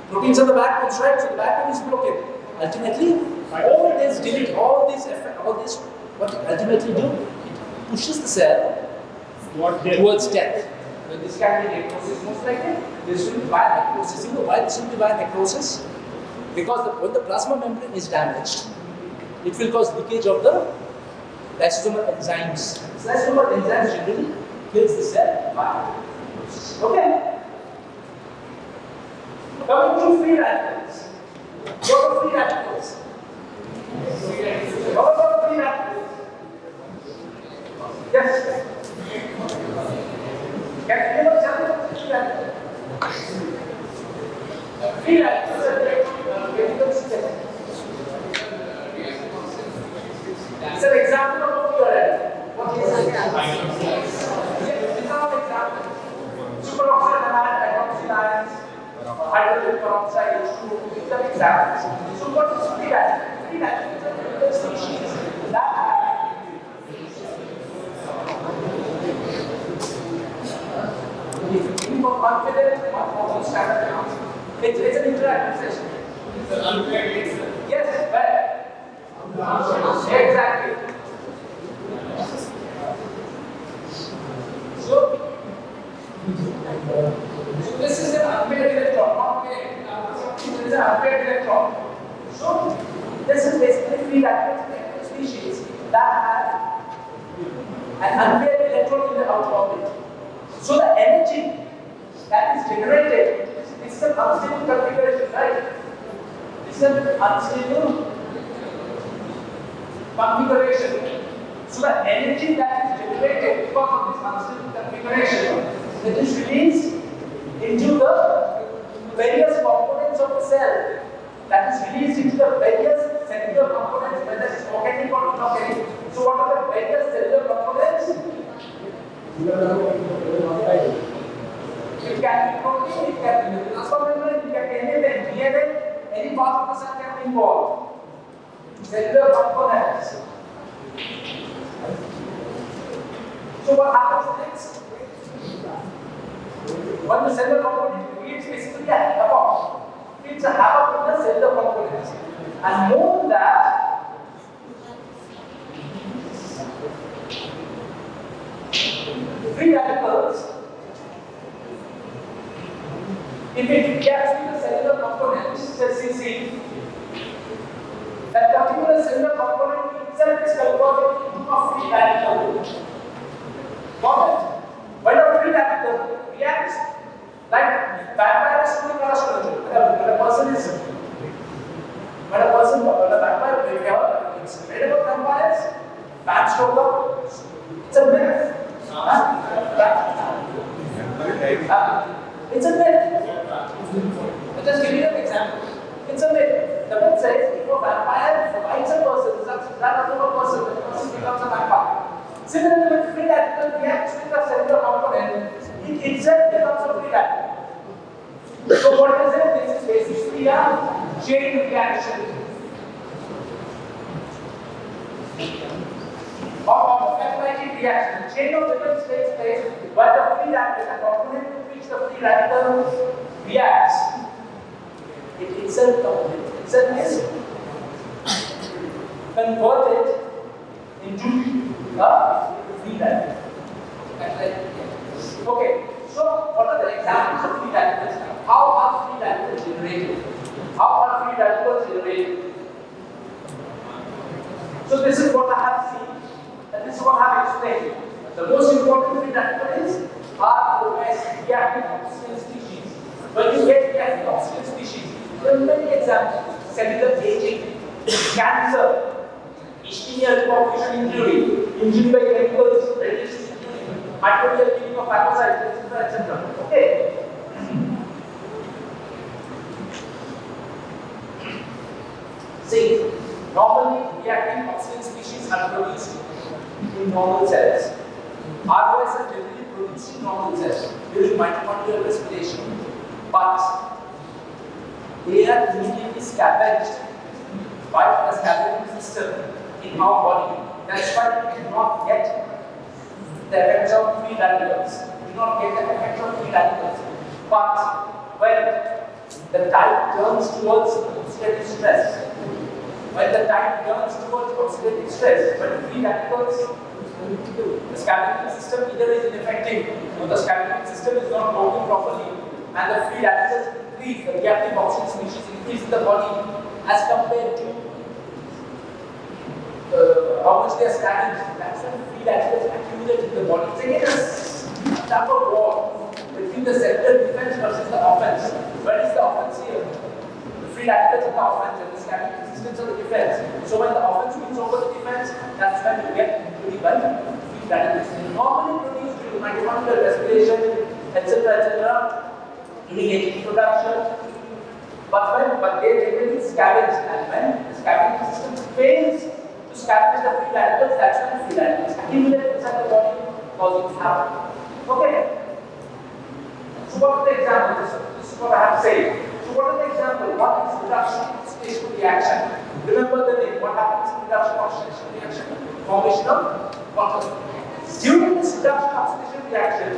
Speaker 3: Proteins are the backbones, right? So the backbone is broken. Ultimately, all this delete, all this effect, all this, what it ultimately do? It pushes the cell towards death. So this can be necrosis most likely. This will be via necrosis. You know why this will be via necrosis? Because when the plasma membrane is damaged, it will cause leakage of the lysosomal enzymes. Lysosomal enzymes generally kills the cell via necrosis. Okay. Coming to free radicals. What are free radicals? What about free radicals? Yes. Can you give us example of free radicals? Free radicals are chemical systems. It's an example of a free radical. What is it? Yes, these are all examples. Superoxide amide, hydroxyl ions, hydrogen peroxide, H2O, these are examples. So what is free radical? Free radicals are chemical species that have for confidence or standard terms. It's an interactive session. Yes, where? Exactly. So this is an unpaired electron, not paired. This is an unpaired electron. So this is basically free radical species that have an unpaired electron in the outer orbit. So the energy that is generated is an unstable configuration, right? It's an unstable configuration. So the energy that is generated because of this unstable configuration, it is released into the various components of the cell. That is released into the various cellular components, whether it's organic or inorganic. So what are the various cellular components? It can be protein, it can be plasma membrane, it can be anything, DNA, any part of the cell can be involved. Cellular components. So what happens next? When the cellular component creates basically a havoc. It's a havoc in the cellular components. And more than that, free radicals, if it reacts with the cellular components, say CC, that particular cellular component itself is converted into a free radical. Got it? When a free radical reacts, like vampire is fully carcinogenic. When a vampire, if you have it's made about vampires, bad stroke, it's a myth. It's a myth. I'll just give you an example. It's a myth. The myth says if a vampire bites a person, that other person, the person becomes a vampire. Similarly, when free radical reacts with a cellular component, it itself becomes a free radical. So what is it? This is basically a chain reaction. Or automatic reaction. Chain of events takes place where the free radical, the component to which the free radical reacts, it itself is converted into a free radical. Okay, so what are the examples of free radicals? How are free radicals generated? So this is what I have seen, and this is what I have explained. The most important free radical is ROS, reactive oxygen species. When you get reactive oxygen species, there are many examples: cellular aging, cancer, ischemia, perfusion injury by chemicals, radiation, mitochondrial killing of phagocytes, etc. Okay. See, normally we reactive oxygen species are produced in normal cells. ROS are generally produced in normal cells during mitochondrial respiration, but they are immediately scavenged by the scavenging system in our body. That's why we do not get the effects of free radicals. We do not get the effects of free radicals. But when the tide turns towards oxidative stress, when the free radicals, the scavenging system either is ineffective or the scavenging system is not working properly, and the free radicals increase, the reactive oxygen species increase in the body as compared to how much they are scavenged. That's when free radicals accumulate in the body. It's again a type of war between the cellular defense versus the offense. Where is the offense here? The free radicals are the offense and the scavenging systems are the defense. So when the offense wins over the defense, that's when you get injury by free radicals. They normally produced during mitochondrial respiration, etc., during ATP production. But they generally scavenge, and when the scavenging system fails to scavenge the free radicals, that's when free radicals accumulate inside the body, causing harm. Okay. So what are the examples? This is what I have said. So what are the examples? What is reduction oxidation reaction? Remember the name. What happens in reduction oxidation reaction? Formation of water. During this reduction oxidation reaction,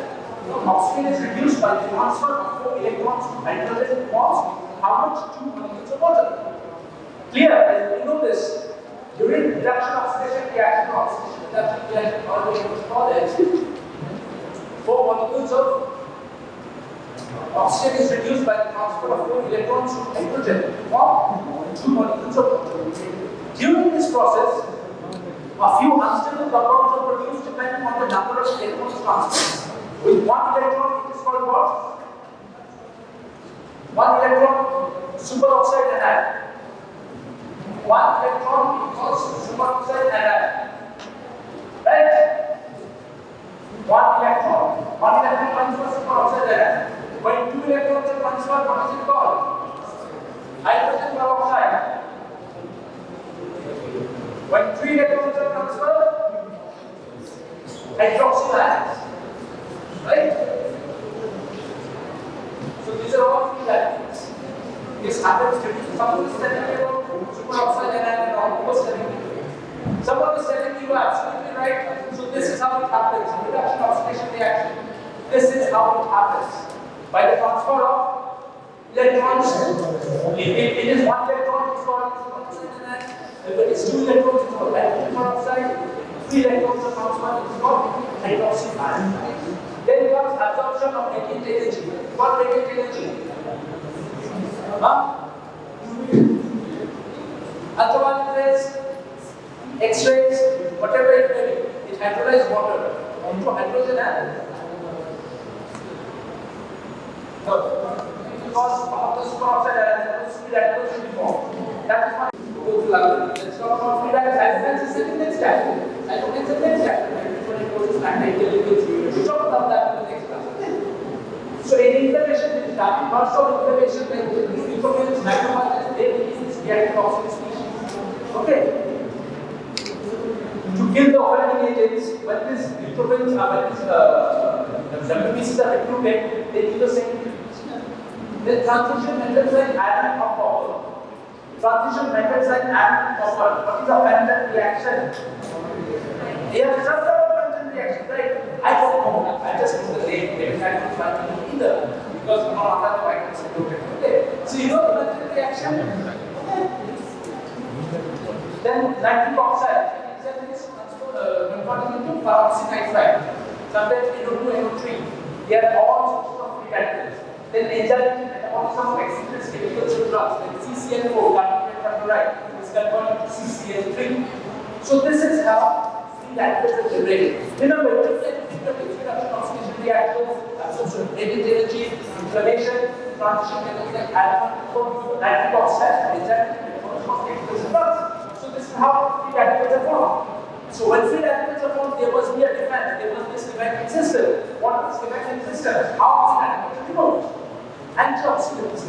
Speaker 3: oxygen is reduced by the transfer of 4 electrons to hydrogen bonds. How much? 2 molecules of water. Clear? As we know this, during reduction oxidation reaction, always called as 4 molecules of oxygen is reduced by the transfer of 4 electrons to hydrogen or 2 molecules of water. During this process, a few unstable compounds are produced depending on the number of electrons transferred. With 1 electron, it is called what? 1 electron, superoxide anion. 1 electron equals superoxide anion. Right? 1 electron transfers superoxide anion. When 2 electrons are transferred, what is it called? Hydrogen peroxide. When 3 electrons are transferred, hydroxyl ions. Right? So these are all free radicals. This happens to someone is telling me about superoxide anion and all was telling me. Someone is telling me you are absolutely right. So this is how it happens. Reduction oxidation reaction. This is how it happens. By the transfer of electrons. It is 1 electron, it's called superoxide anion. If it is 2 electrons, it's called hydrogen peroxide. 3 electrons are transferred, it's called hydroxyl ion. Then comes absorption of radiant energy. What radiant energy? Ultraviolet rays, X-rays, whatever it may be, it hydrolyzes water into hydrogen and because of the superoxide anion, free radicals will be formed. That is why let's talk about free radicals. Hydrogen is the next chapter. Hydrogen is the next chapter. We talk about that in the next class. So in inflammation, there is rapid burst of inflammation when neutrophils, macrophages, they release this reactive oxygen species. Okay. To kill the offending agents, when these neutrophils WBCs are recruited, they do the same thing. The transition methods like iron or copper. Transition methods like iron and copper. What is a Fenton reaction? They are some sort of Fenton reaction, right? I don't know. I just know the name. Maybe I don't like it either. Because I'm not under the microscope. Okay. So you know the Fenton reaction? Okay. Then nitric oxide. It's converted into peroxynitride. Sometimes NO2, NO3. They are all sources of free radicals. Then enzymatic metabolism of exogenous chemicals and drugs like CCl4, carbon tetrachloride, is converted to CCl3. So this is how free radicals are generated. Remember, reduction oxidation reactions, absorption of radiant energy, inflammation, transition methods like alpha, nitric oxide, enzymatic metabolism of chemicals and drugs. So this is how free radicals are formed. So when free radicals are formed, there must be a defense, there must be a preventing system. What is preventing system? How free radicals are removed? Antioxidants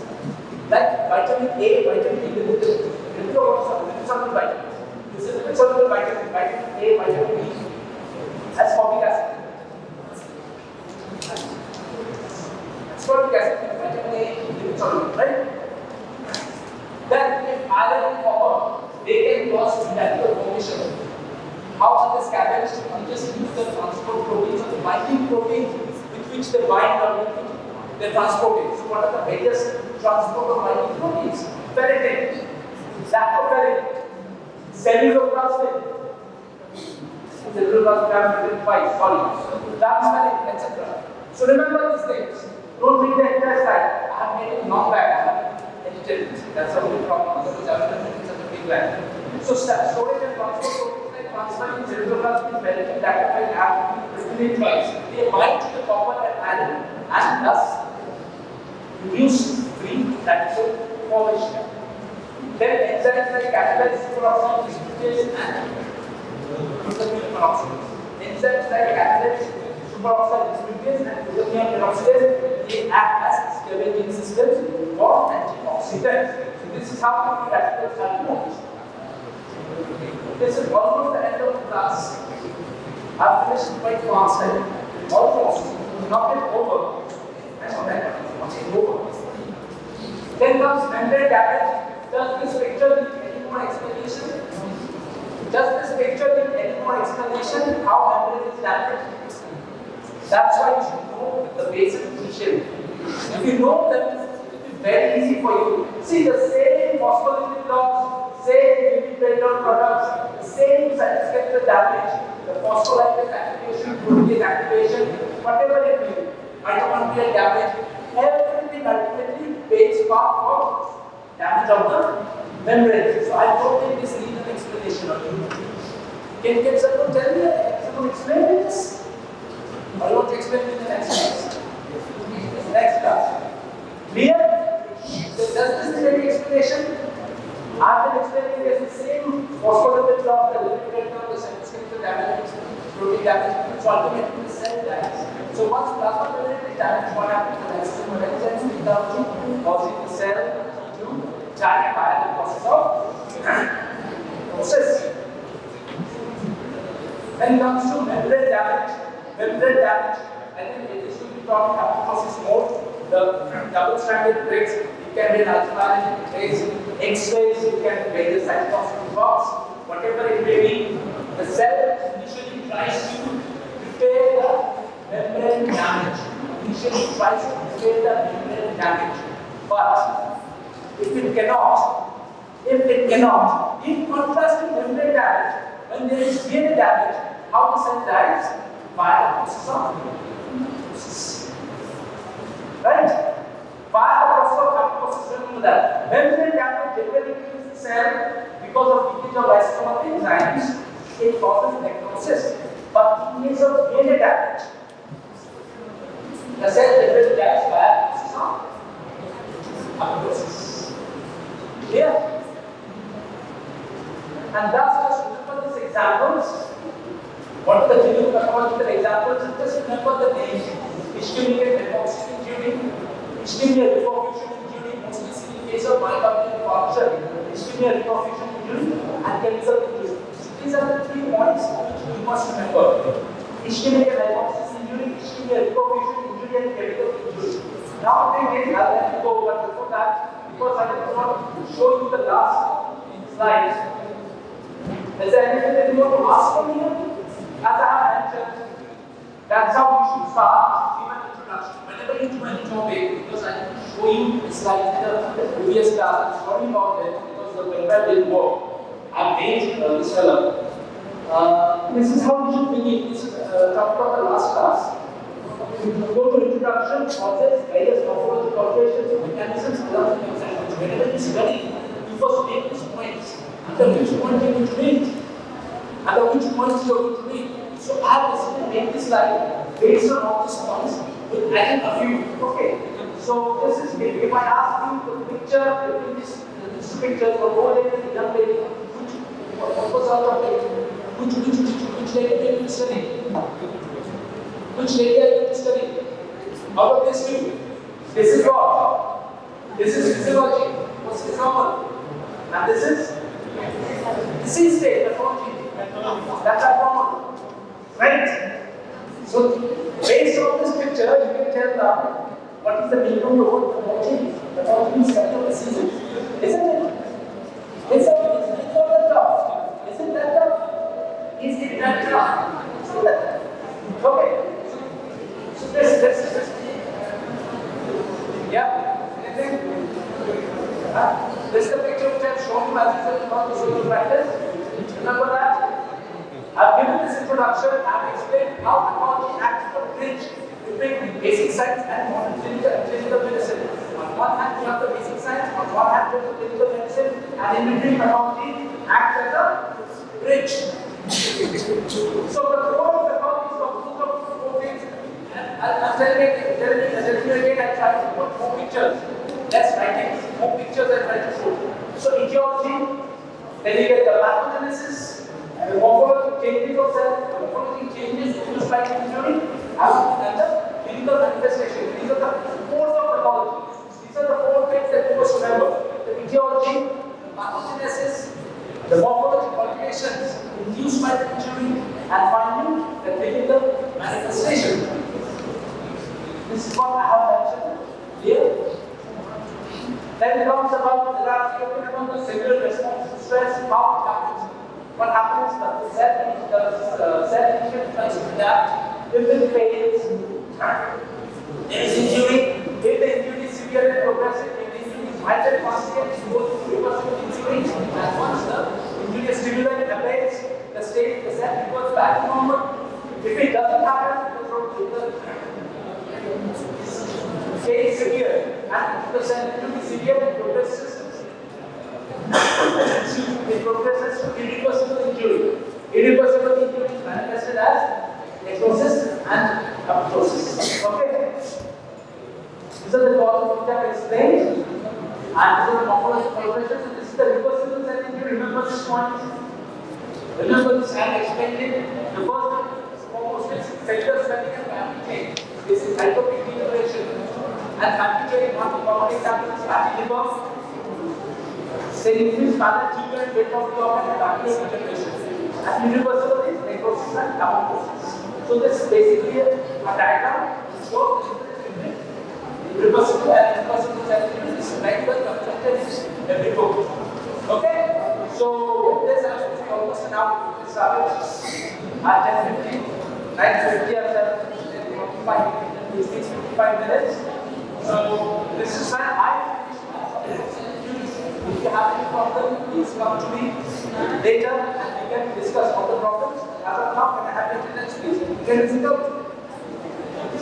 Speaker 3: like vitamin A, vitamin E, some vitamins. This is the soluble vitamin, vitamin A, vitamin B, ascorbic acid. Ascorbic acid, vitamin A, lipid soluble, right? Then, if iron and copper, they can cause molecular formation. How are they scavenged? We just use the transport proteins or the binding proteins with which they bind or with which they transport it. So, what are the various transport or binding proteins? Ferritin, lactoferrin, celluloplasmin, celluloplasmin, plasmid, etc. So, remember these things. Don't read the entire slide. I have made it not bad. I have edited it. That's the only problem. Otherwise, I would have made it such a big line. So, storage and transport proteins like transferring celluloplasmin, ferritin, lactoferrin have crystalline twice. They bind to the copper and iron and thus reduce free radical formation. Then enzymes like capsid, superoxide, dismutase and glutamine peroxidase. Enzymes like capsid, superoxide, dismutase and glutamine peroxidase, they act as scavenging systems for antioxidants. So this is how free radicals are formed. This is almost the end of the class. I've finished quite fast and almost not yet over. That's what not yet over. Then comes membrane damage. Does this picture need any more explanation? Does this picture need any more explanation? How membrane is damaged? That's why you should know the basic initially. If you know them, it will be very easy for you. See the same phospholipid loss, same lipid products, the same cytoskeletal damage, the phospholipid activation, protease activation, whatever it may be, mitochondrial damage, everything ultimately pays part for damage of the membrane. So I don't think this needs an explanation of you. Can someone tell me? Someone explain this? Or you want to explain it in the next class? Next class. Clear? So does this need any explanation? I have been explaining this the same phospholipid loss, the lipid the cytoskeletal damage, protein damage, so ultimately the cell dies. So once plasma membrane is damaged, what happens to the lysosomal enzymes lead down to causing the cell to die by the process of process. When it comes to membrane damage, I think it is to be taught apoptosis mode. The double-stranded bricks, it can be an ultraviolet rays, X-rays, it can be various cytotoxic box, whatever it may be. The cell initially tries to repair the membrane damage. But if it cannot, in contrast to membrane damage, when there is DNA damage, how the cell dies? Via the process of right? Via the process of apoptosis, remember that. Membrane damage generally kills the cell because of leakage of lysosomal enzymes. It causes necrosis. But in case of DNA damage, the cell generally dies via the process of apoptosis. Clear? And thus, just remember these examples. What are the genomic pathological examples? Just remember the names. Ischemic and hypoxic injury, ischemia reperfusion injury, mostly seen in case of myocardial infarction, ischemia reperfusion injury, and chemical injury. These are the 3 points which you must remember. Ischemic and hypoxic injury, ischemia reperfusion injury, and chemical injury. Now, I'll let you go, but before that, because I did not show you the last slides, is there anything that you want to ask from here? As I have mentioned, that's how you should start even introduction. Whenever you do any topic, because I need to show you the slides in the previous class, I'm sorry about it because the website didn't work. I made this fellow. This is how you should begin. This is topic of the last class. You go to introduction, causes, various morphological alterations, mechanisms, development examples. Whenever you study, you first make these points. Under which point you need to read? Under which points you are going to read? So I have decided to make this slide based on all these points with adding a few. Okay. So this is if I ask you the picture between these pictures of old lady and young lady, what was out of it? Which lady are you going to study? Which lady are you going to study? Out of these two, this is what? This is physiology. What's normal? And this is Disease state, pathology. That's our problem. Right? So, based on this picture, you can tell now what is the meaning of the word pathology. Pathology means capital diseases. Isn't it? It's not that tough. Isn't that tough? Is it that tough? It's not that tough. Okay. So this. Yeah? Anything? This is the picture which I have shown you as you said about the social practice. Remember that? I've given this introduction and I've explained how pathology acts to bridge between basic science and modern clinical medicine. On one hand, you have the basic science, on one hand, you have the clinical medicine, and in between, pathology acts as a bridge. So, the core of pathology is composed of four things. I'll tell you again, I'll try to put four pictures. Less writing, more pictures I'll try to show. So, etiology, then you get the pathogenesis, the morphology changes of cells, the morphology changes induced by injury, and the clinical manifestation. These are the cores of pathology. These are the four things that you must remember. The etiology, the pathogenesis, the morphology qualifications induced by the injury, and finally, the clinical manifestation. This is what I have mentioned here. Then it comes about the cellular response to stress, how it happens. What happens? The cell initially tries to adapt. If it fails, there is injury. If the injury is severe and progressive, if the injury is mild and transient, it goes to reversible injury. And once the injury is stimulated, abates, the cell reverts back to normal. If it doesn't happen, the phase severe, and the cell will be severe and progresses. It progresses to irreversible injury. Irreversible injury is manifested as necrosis and apoptosis. Okay? These are the causes which I have explained, and these are the morphological qualifications. This is the reversible cell injury. Remember this point. Remember this, I have explained it. The first foremost is cellular swelling and family change. This is hypothesis. And family one common example is fatty liver. Then increased fatty liver and weight of the organ and family degeneration. And irreversible is necrosis and apoptosis. So this is basically a diagram which shows the difference between reversible and irreversible cell injury. This is like the constructed in every book. Okay? So with this I should be almost an hour. We started at 10:50, 9:50 or 55 minutes. So this is why I if you have any problem, please come to me later and we can discuss all the problems. As of now, can I have your attendance, please? Can you sit down?